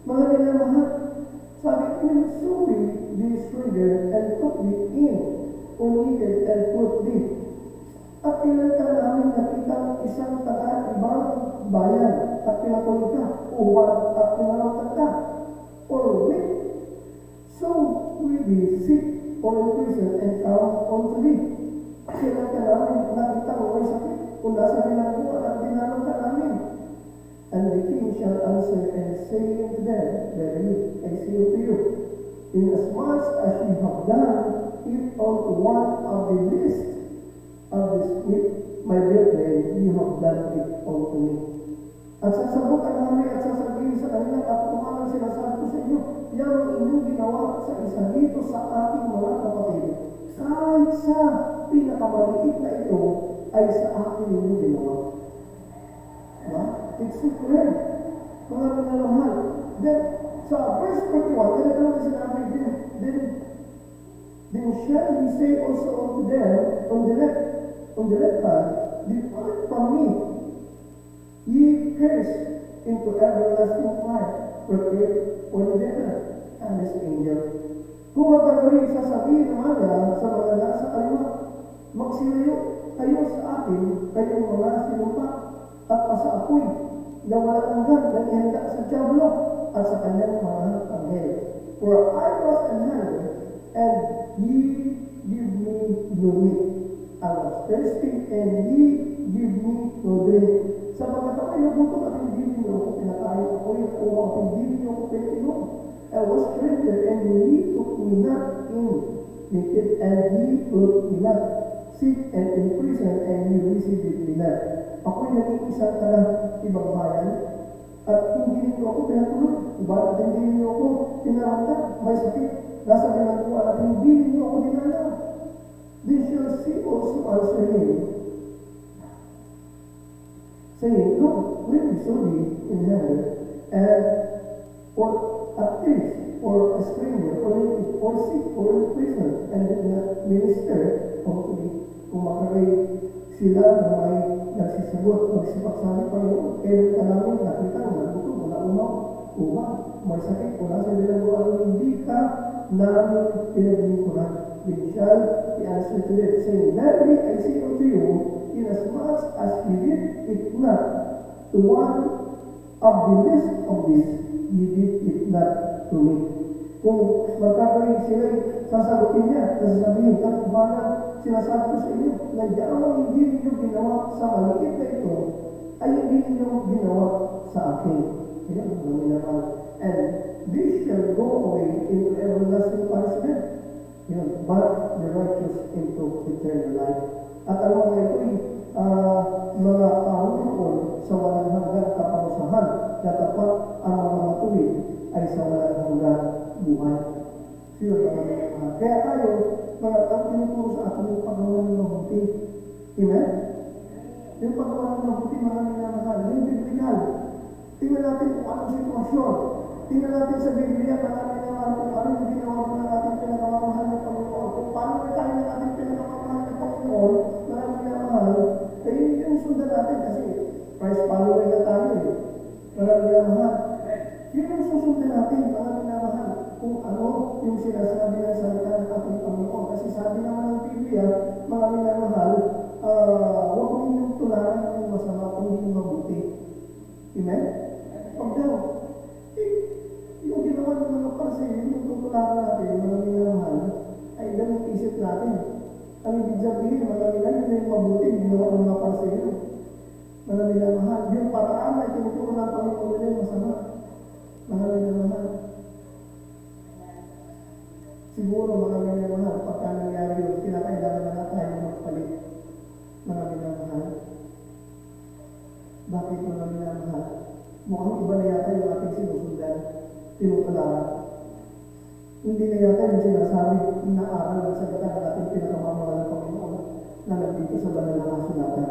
Mga minamahal, sabi ko, suwi this trigger and put it in, united and put it. At ilan ka namin nakita isang taga-ibang bayan at pinatuloy ka, uwan at pinarautan ka, or weak. So, we be sick or in prison and come unto thee. Ilan ka namin nakita o may sakit, kung nasa bilangguan at dinanong ka namin. And the king shall answer and say unto them, Verily, I say unto you, inasmuch as ye have done it unto one of the least of this my brethren, you have done it unto me. At sasagot ang hari at sasabihin sa kanila, at kumalang sinasabi ko sa inyo, yan ang inyong ginawa sa isa dito sa ating mga kapatid. Kahit sa pinakamaliit na ito, ay sa akin inyong ginawa. Diba? It's different. Mga minamahal. Then, sa verse 41, kaya naman sinabi, then shall he say also unto them on the left hand, depart from me, ye cursed, into everlasting fire, prepared for the devil and his angel. Kung magagawin, sasabihin naman niya sa mga nasa kaliwa, magsilayo kayo sa akin, kayong mga sinumpa, at pasaapoy, na walang hanggan na ihanda sa Diablo at sa kanyang mga anghel. For I was an hunter, and ye give me no meat. I was thirsty, and ye give me no drink. Sapagkat ako'y nagutom at hindi niyo ako pinakain, ako'y nakuha at hindi niyo ako pinainom. I was stranger, and ye took me not in. Naked, and ye clothed me not. Sick and in prison, and ye received me not. Ako'y naging isang ibang bayan, at hindi niyo ako pinatuloy. Iba't hindi niyo ako pinaramdam. May sakit, nasa ginagawa, at hindi niyo ako dinalaw. They shall see also answer him, saying, Look, we saw thee in hunger, and or at thirst, or a stranger, or naked, or sick, or in prison, and did not minister unto thee. Kung makaray sila na may nagsisagot, magsipagsabi pa yun, kailan ka namin nakita, nagutom, wala umang, may sakit, wala sa binabuan, hindi ka namin pinaglingkuran. Then shall he answer to them, saying, Verily I say unto you, inasmuch as ye did it not to one of the least of these, ye did it not to me. Kung magkakaroon sila, sasagutin niya, sasabihin, katubanan, sinasabi ko sa inyo, na ang hindi ninyo ginawa sa maliit na ito, ay hindi ninyo ginawa sa akin. Ayan, naman. And this shall go away into everlasting punishment. Yun, but the righteous into eternal life. At ang mga ito'y mga karunoon sa walang hanggang kaparusahan, na tapat ang mga matuwid ay sa walang hanggang buhay. Sino mga kaya tayo, mga tinuturo sa atin yung paggawa ng mabuti. Amen? Yung paggawa ng mabuti, mga minamahal, yung biblikal. Tingnan natin kung anong sitwasyon. Tingnan natin sa Biblia, mga minamahal, kung ano yung ginawa mo ng ating pinakamamahal ng Panginoon. Kung paano na tayo ng ating pinakamamahal ng Panginoon, mga minamahal, ay yun yung sundan natin kasi Christ follower na tayo eh. Mga minamahal. Yun yung susundan natin, mga minamahal, kung ano yung sinasabi ng salita ng ating Panginoon. Kasi sabi naman ng Biblia, mga minamahal, huwag mo yung tularan yung masama kung hindi mabuti. Amen? Pag daw, yung ginawa ng mga para sa iyo, yung tutularan natin, mga minamahal, ay damit isip natin. Ang ibig sabihin, mga minamahal, yung mabuti, ginawa ng mga para sa iyo. Mga minamahal, yung paraan ay tinuturo ng Panginoon nila yung masama. Mga minamahal. Siguro mga minamahal, pagka nangyari yun, kinakailangan na tayo magpalit. Mga minamahal. Bakit mga minamahal? Mukhang iba na yata yung ating sinusundan, tinutularan. Hindi na yata yung sinasabi, inaaral ng salita ng ating pinakamamahal ng Panginoon na nandito sa banal na kasulatan.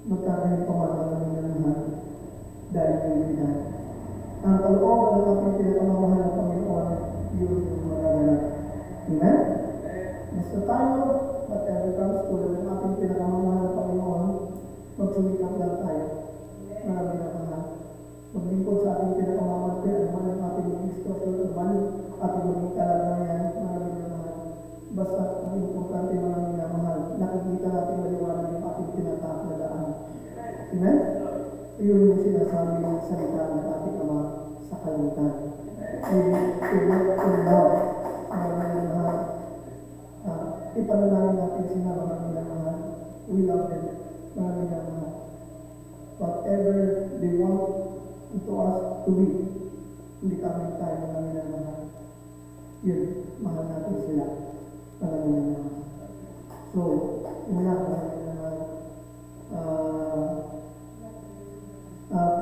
Magkakahin pa mga minamahal dahil yung lidah. Ang kalooban ng ating pinakamamahal ng Panginoon, yun yung magaganap. Amen? Basta tayo, whatever comes to ng ating pinakamamahal ng Panginoon, magsumikap lang tayo. Marami na mahal. Maglingkod sa ating pinakamamahal, ano man ang ating instruction, ano man ating maging kalagayan, marami na mahal. Basta ang importante marami na mahal, nakikita natin maliwanag yung ating tinataak na daan. Amen? Iyon yung sinasabi ng salita ng ating Ama sa kalangitan. Ipanalangin natin sila mga minamahal. We love them, mga minamahal. Whatever they want to us to be, hindi kami tayo mga minamahal. Yun, mahal natin sila, mga minamahal. So, yun lang mga minamahal.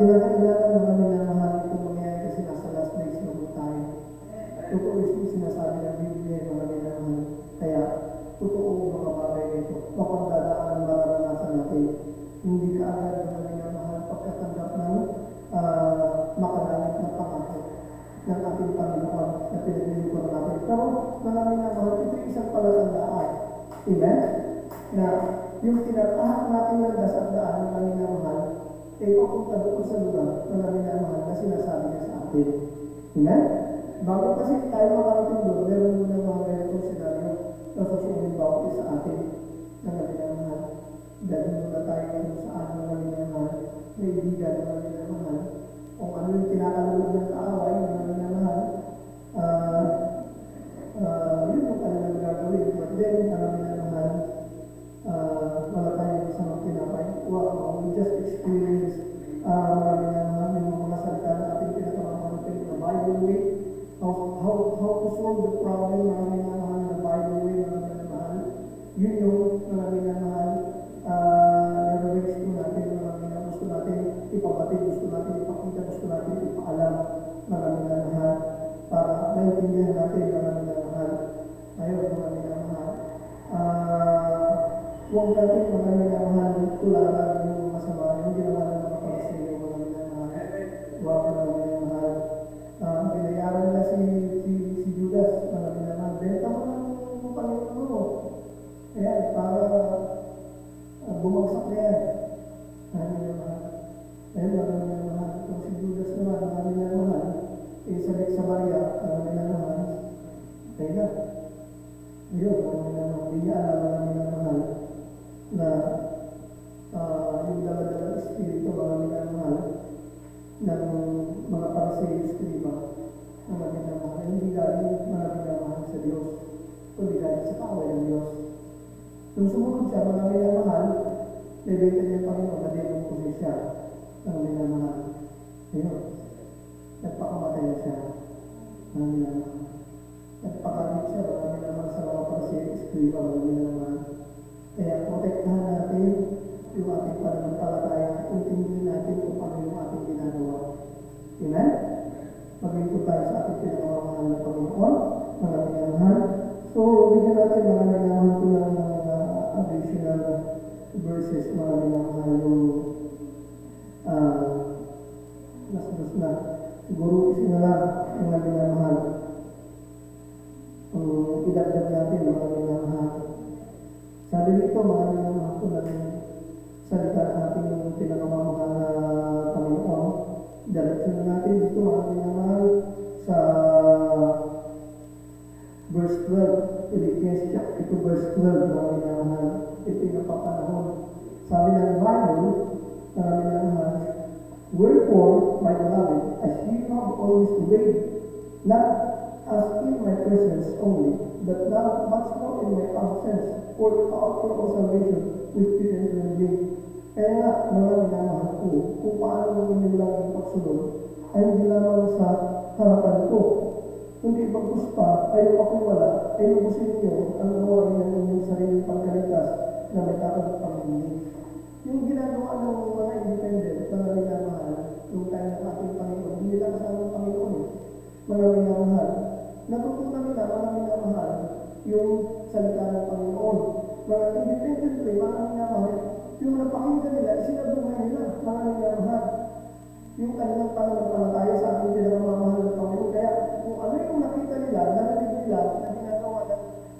Kinakailangan mga minamahal itong mangyayari kasi nasa last days na po tayo. Totoo yung sinasabi ng Biblia mga minamahal. Kaya, totoo mga bagay nito. Mapagdadaan ang maranasan natin. Hindi ka agad mga minamahal pagkatanggap ng makadalit na pangako ng ating Panginoon na pinaglilingkuran natin. Pero mga minamahal, ito isang palatandaan. Amen? Na yung tinatahak natin ng dasandaan mga minamahal, ay papunta doon sa lugar na minamahal na sinasabi niya sa atin. Amen? Bago kasi tayo makarating doon, meron muna mga ganitong senaryo na susunod bawat sa atin na minamahal. Dahil muna tayo kung saan mga minamahal, naibigan mga minamahal. Kung ano yung tinakalulog ng kaaway mga minamahal, yun yung kanilang gagawin. But then, mga minamahal, wala tayong masamang tinapay. We just experience mga minamahal, yung mga salita na ating pinakamamahal ng Bible way. How to solve the problem mga minamahal ng Bible way, mga minamahal. Yun yung mga minamahal, nare-raise ko natin, mga minamahal. Gusto natin ipabatid, gusto natin ipakita, gusto natin ipaalam, mga minamahal. Para maintindihan natin, mga minamahal. Ayun, mga minamahal. Huwag natin mga minamahal, tularan yung masama, yung ginawa ng mga Pariseo, mga minamahal. Huwag mga minamahal. Binayaran na si Judas, mga minamahal. Benta mo ng Panginoon mo. Ayan, para bumagsak na yan. Namin na mahal. Ayun, marami na mahal. Kung si Judas naman, marami na mahal. Isabik sa Maria, marami na mahal. Kaya na. Ayun, marami na mahal. Hindi niya alam, marami na mahal. Na yung dala-dala espiritu, marami na mahal. Ng mga Pariseo, Escriba, marami na mahal. Hindi galing marami na mahal sa Diyos. Kundi galing sa kaaway ng Diyos. Nung sumunod siya, marami na mahal. Bebenta niya pa rin ang madimong kusi siya. Marami na mahal. Ayun. Nagpakamatay na siya. Marami na mahal. Nagpakamit siya. Marami na mahal sa mga Pariseo, Escriba, marami na mahal. Kaya protektahan natin yung ating pananampalataya. Intindihin natin kung ano yung ating ginagawa. Amen? Maglingkod tayo sa ating pinagmamahal na Panginoon. Marami na mahal. So, bigyan natin marami na mahal ko ng additional verses. Marami na mahal yung nas na. Siguro isi na lang yung marami na mahal. Idagdag natin marami na mahal. Sabi nito, marami na mahal ko ng salita natin yung pinagmamahal na Panginoon. Direksyon natin dito, marami na mahal sa verse 12, Philippians chapter 2, verse 12, marami na mahal. Ito yung napapanahon. Sabi ng Bible, marami na mahal. Wherefore, my beloved, as ye have always obeyed, not as in my presence only, but now much more in my absence, for our salvation with fear and trembling. Kaya nga, marami na mahal ko, kung paano ang inyong laging pagsunod, ay hindi lamang sa harapan ko. Kundi bagkus pa, ayaw ako'y wala, ay lubusin niyo ang gawain ng inyong sariling pagkalitas na may takot at panghiling. Yung ginagawa ng mga independent, marami na mahal, yung tayo ng ating Panginoon, hindi lang kasama ng Panginoon, marami na mahal. Natutunan nila, marami na mahal, yung salita ng Panginoon. Mga independent rin, marami na mahal. Yung napakinggan nila, isinabuhay nila, marami na mahal. Yung kanilang pananampalataya sa ating pinagmamahal ng Panginoon. Kaya kung ano yung nakita nila, narinig nila,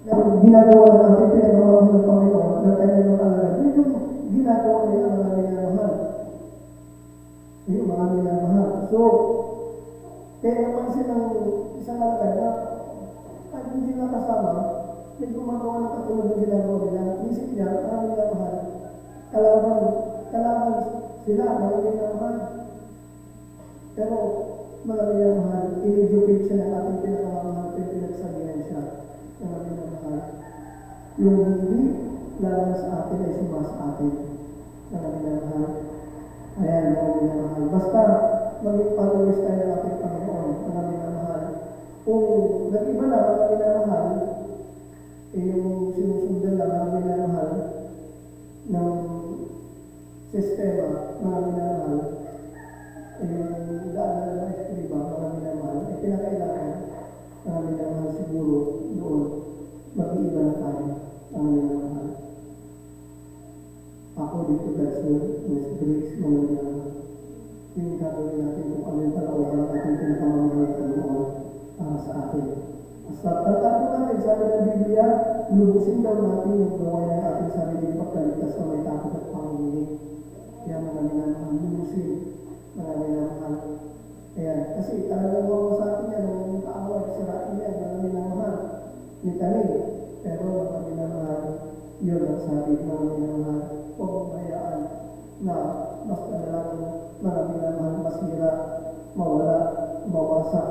na ginagawa ng ating pinagmamahal ng Panginoon, na tayo ng alagad, yun yung ginagawa nila, marami na mahal. Yun, marami na mahal. So, kaya napansin ng isang alagad na ay hindi na kasama, may gumagawa ng katulad ng ginagawa nila. Isip niya, marami na mahal. Kalaban sila, marami na mahal. Pero, marami na mahal. In-educate siya ng ating pinakamahal, pinagsabihan siya. Marami na mahal. Yung hindi laban sa atin ay suma sa atin. Marami na mahal. Ayan, marami na mahal. Basta, maging followers tayo ng ating Panginoon. Marami na mahal. Kung nag-iba na, marami na mahal, yung sinusundan na marami na mahal ng sistema, marami na mahal, yung daan na Escriba, marami na mahal, pinakailangan, marami na mahal siguro doon, mag-iiba na tayo, marami na mahal. Ako dito God's word, God's grace, marami na mahal. Yung gagawin natin kung ano yung palawag ng ating pinakamamahal na Panginoon sa atin. Sa tatapos natin, sabi ng Biblia, lubusin daw natin yung gawain ng ating sariling pagkalitas na may takot at panginginig. Kaya marami na mahal, lubusin, marami na mahal. Kaya, kasi talagang mga sa atin yan, ang kaaway, sirain yan, marami na mahal. Ni Tani, pero marami na mahal. Yun ang sabi, marami na mahal. Huwag mong hayaan na basta na lang marami na mahal, masira, mawala, mawasak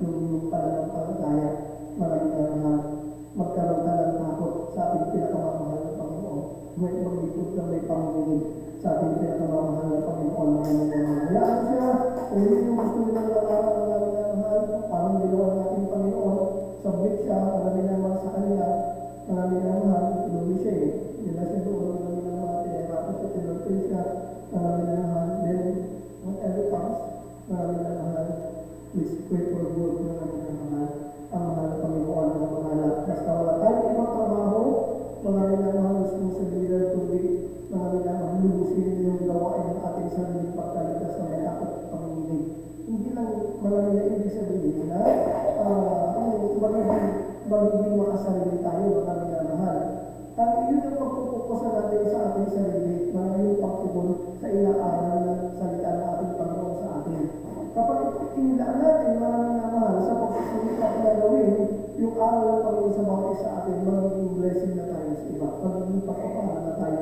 yung pananampalataya. Marami na mahal. Magkaroon ka ng takot sa ating pinakamamahal na Panginoon. May maglipot na may panginginig sa ating pinakamamahal na Panginoon. Marami na mahal. Hayaan siya, kung hindi yung gusto nilang lalaman ng marami na mahal, parang ginawa ng ating Panginoon, submit siya, marami na mahal sa kanila, marami na mahal, inuwi siya eh. Nila siya doon, marami na mahal, tinahirapan siya, tinulpin siya, marami na mahal. Then, whatever comes, marami na mahal. Please pray for good, marami na mahal. Ang mahal na Panginoon ng mga basta wala tayong ibang trabaho, marami na mahal responsibilidad, kundi marami na mahal lubusin yung gawain ng ating sariling pagkalitas na may takot at panginginig. Hindi lang marami na ibig sabihin na magiging makasarili tayo, marami na mahal. Tapi yun ang pagpupukusan natin sa ating sarili. sa inaaral ng salita ng ating Panginoon sa atin. Kapag inilaan natin mga minamahal sa pagsusulita at gagawin yung aral ng Panginoon sa bawat isa atin, magiging blessing na tayo sa iba. Magiging pagpapahal na tayo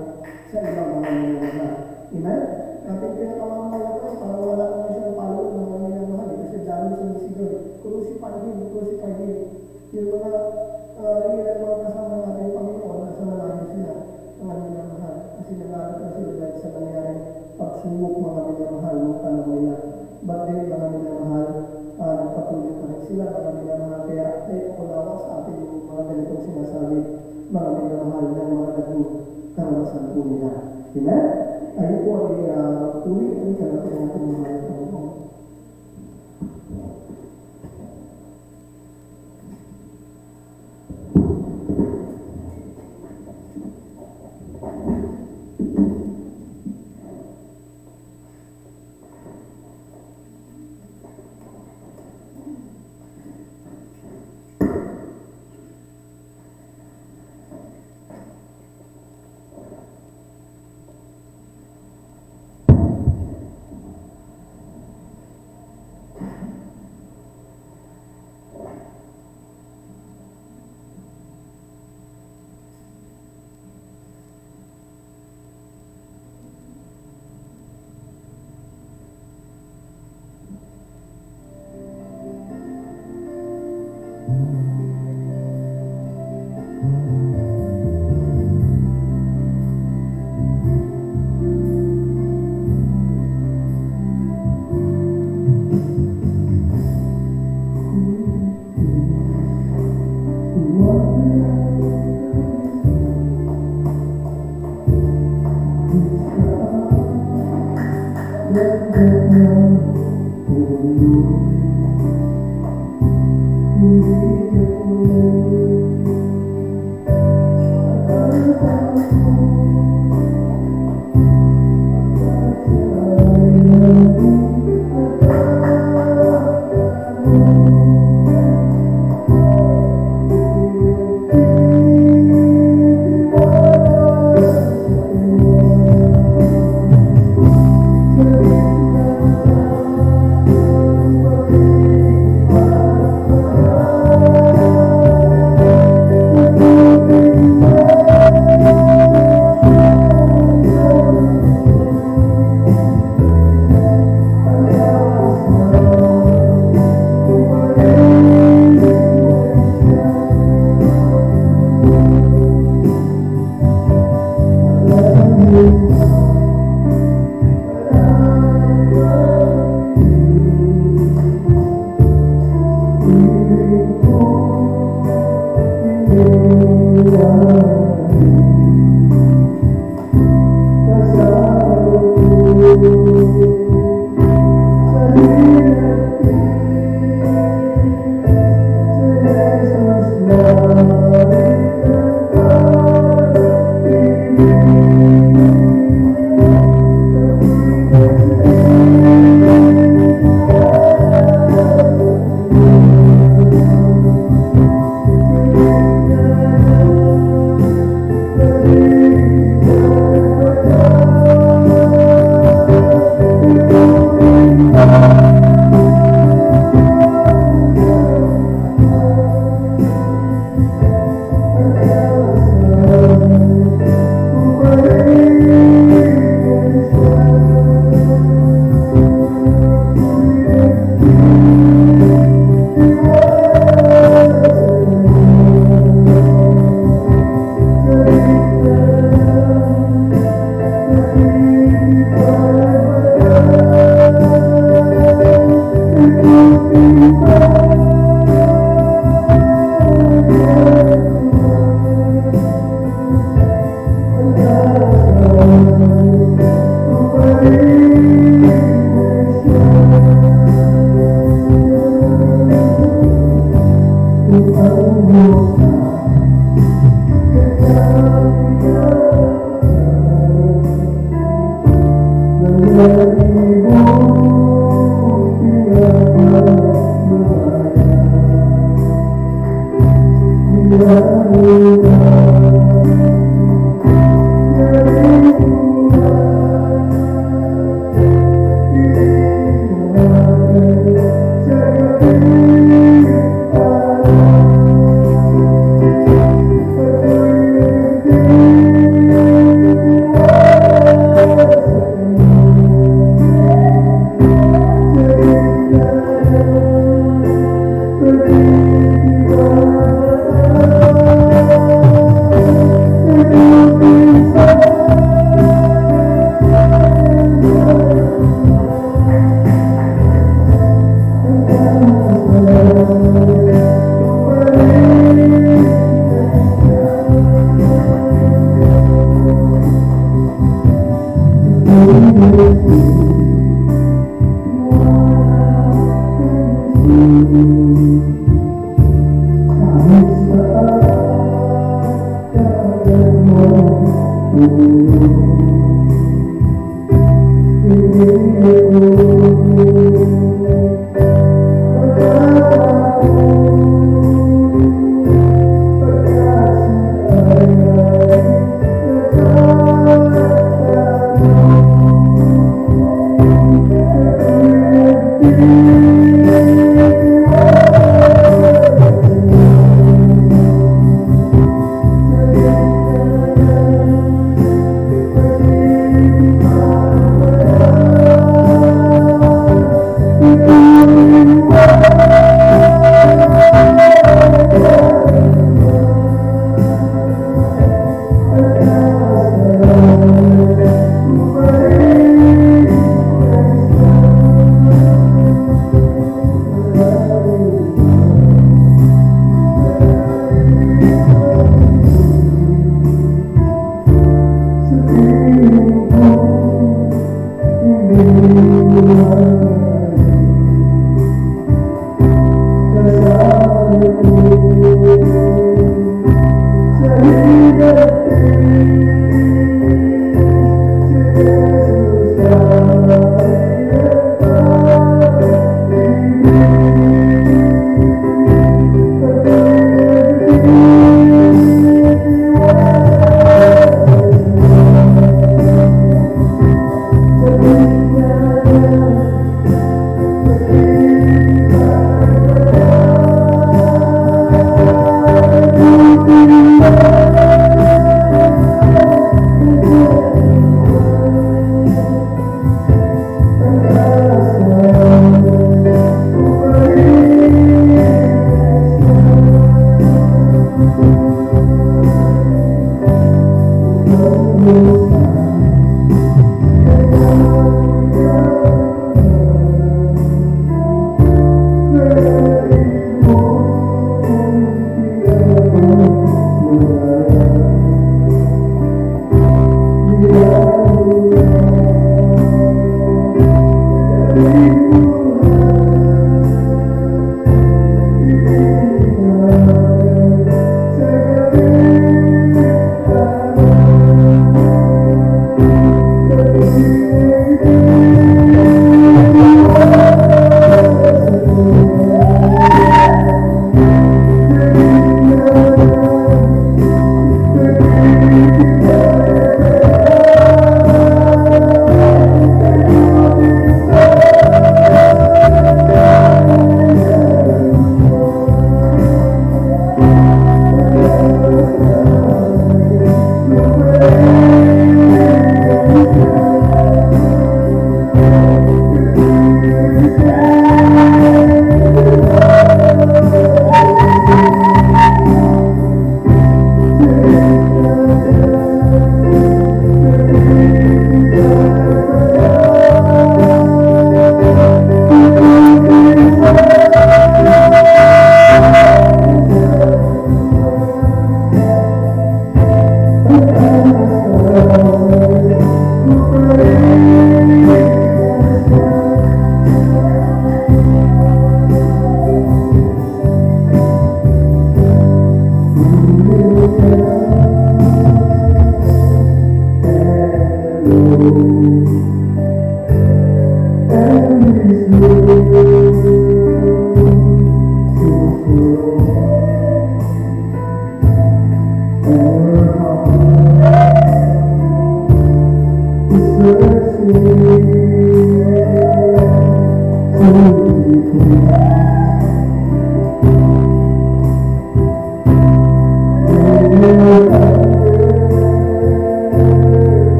sa iba mga minamahal. Amen? Ating pinakamamahal ko, parang wala naman siyang follow ng mga minamahal. Kasi dami sa misigaw. Crucify him, crucify him. Yung mga mga kasama natin Panginoon, nasa malayo sila, mga minamahal. Kasi nag-aaral na sila dahil sa nangyaring pagsubok mga minamahal ng panahon nila. But then, mga minamahal, nagpatuloy pa rin sila, mga minamahal. Kaya, kunawa sa atin yung mga ganitong sinasabi, mga minamahal ng mga naging karanasan po nila. Amen? Ayun po ay uli ang kalapit natin mga Panginoon. Thank you.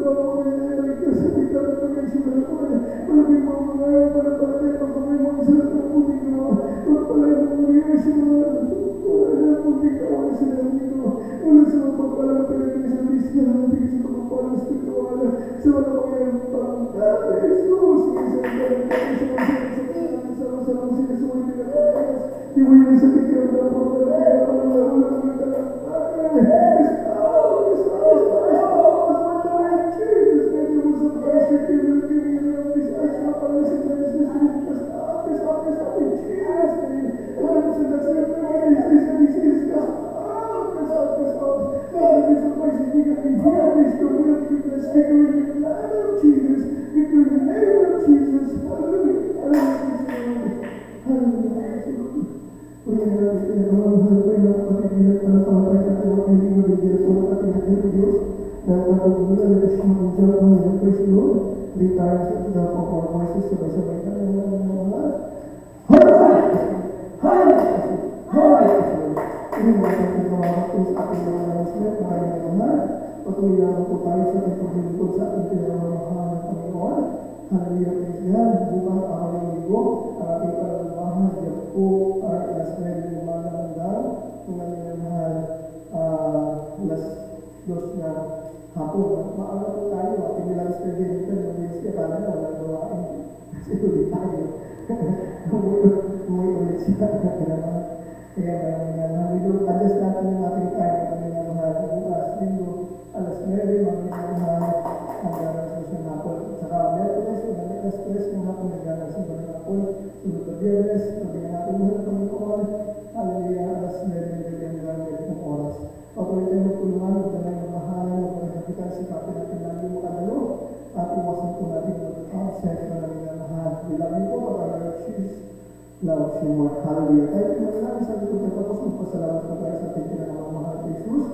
ako nililay ka sa kita ng pagkasimula ko eh. Malabing mga ngayon para tayo pagkamay mga sa lahat ng puting ko. Pagpalay ng mga sa mga wala na puting ko ang sinabi ko. Wala sa mga pagpalang pinagin sa lista natin sa pagpapalang sa kawala sa mga mga pangkata. Jesus, isa ka ng kami sa mga sama-sama sinasuway nila pagkakas. Di mo yun sa tigil na pagkakas. Wala mga Three times the performances sabay-sabay ka ini mga pagkakawa po sa ating mga announcement, maraming naman. Patuloy lang po tayo sa ating paglilingkod sa ating pinamamahal ng Panginoon. Hallelujah, praise God. Bukas araw ng linggo, ang ating panalamahan, yan po ay alas 9 ng umaga ng daw. Kung naminamahal, alas 2 na hapon. Maaga po tayo, ating nilang schedule nito, yung Wednesday, akala na walang gawain. Kasi ulit tayo. Umuwi ulit siya. Kaya we will adjust natin yung ating time. Kami na mahal bukas, linggo, alas 9, mahal hanggang alas 2 ng hapon. Saka Merkules, alas 3 ng hapon, hanggang alas 5 ng hapon. Sunod na Biyernes, sabi na natin mahal ng Panginoon. Hallelujah, alas 9 hanggang 10 oras. Patuloy tayo magtulungan, magdalay ng mahalan, magdalay sa kapit natin lagi makadalo. At iwasan po natin mag-concept na namin na mahal. We love you po, Pag-Our Cheese. Love si Mark. Hallelujah. Kaya pinaglalang sa likod na tapos magpasalamat po tayo sa ating pinagmamahal ng Jesus.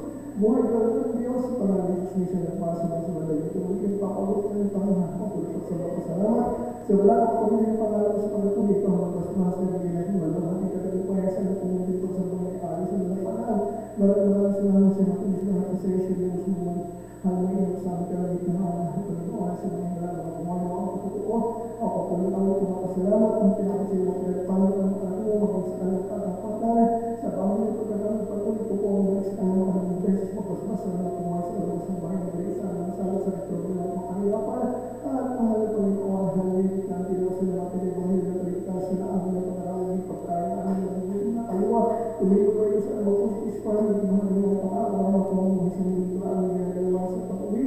Buhay ka ng Diyos sa pangalan ng Jesus na para sa mga sumunod. Ito mo yung papagod na yung pangalan. Pagpulipot sa mga pasalamat. Sa wala ka po yung pangalan sa pagpulipot. Ito ang magpasmas na yung ginagawa. Walang ating katagupaya sa napumulipot sa mga ari sa mga pangalan. Maraming salamat sa mga pulis na nakasaya siya yung sumunod. Hallelujah. Sabi ka lang dito na ang pagpulipot sa mga mga mga totoo. Ako po lang ang pinapasalamat ang pinapasalamat ng pinagpalo ng ano, maging sa kanyang katapatan, sa pamilya ko na lang patuloy ko po ang balik sa kanyang kanang beses, mapasmasa na pumawa sa labas ng bahay ng balik sa anong salat sa ito ng mga kahirapan, at mahal ko rin ko ang halawin na tinawa sa mga pinagbahay na kaligtas na ang mga pangarawin ng pagkain na ang mga na kaliwa, tuloy ko kayo sa mga pusis para ng mga mga pang-araw na pamumuhay sa mga ito ang ginagawa sa pag-uwi,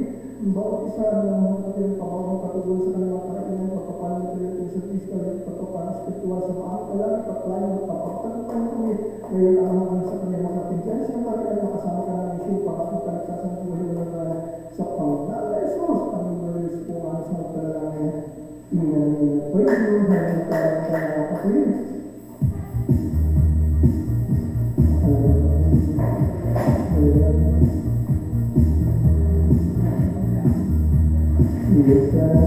bawat isa ng mga kapatid pabawang patuloy sa kanilang karainan, pagpapalang ng sa Kristo at pagpapalang spiritual sa mga kalaki, pagpalang at pagpapagpapang kami. Ngayon ang mga sa kanyang mga pinjensya, marian makasama ka ng issue para kung kaligtasan ng buhay ng sa Panginoon. Jesus, ang Lord po ang sa magpalalangin. Praise you, Heavenly Father, ang kanyang kapatid. Yes, I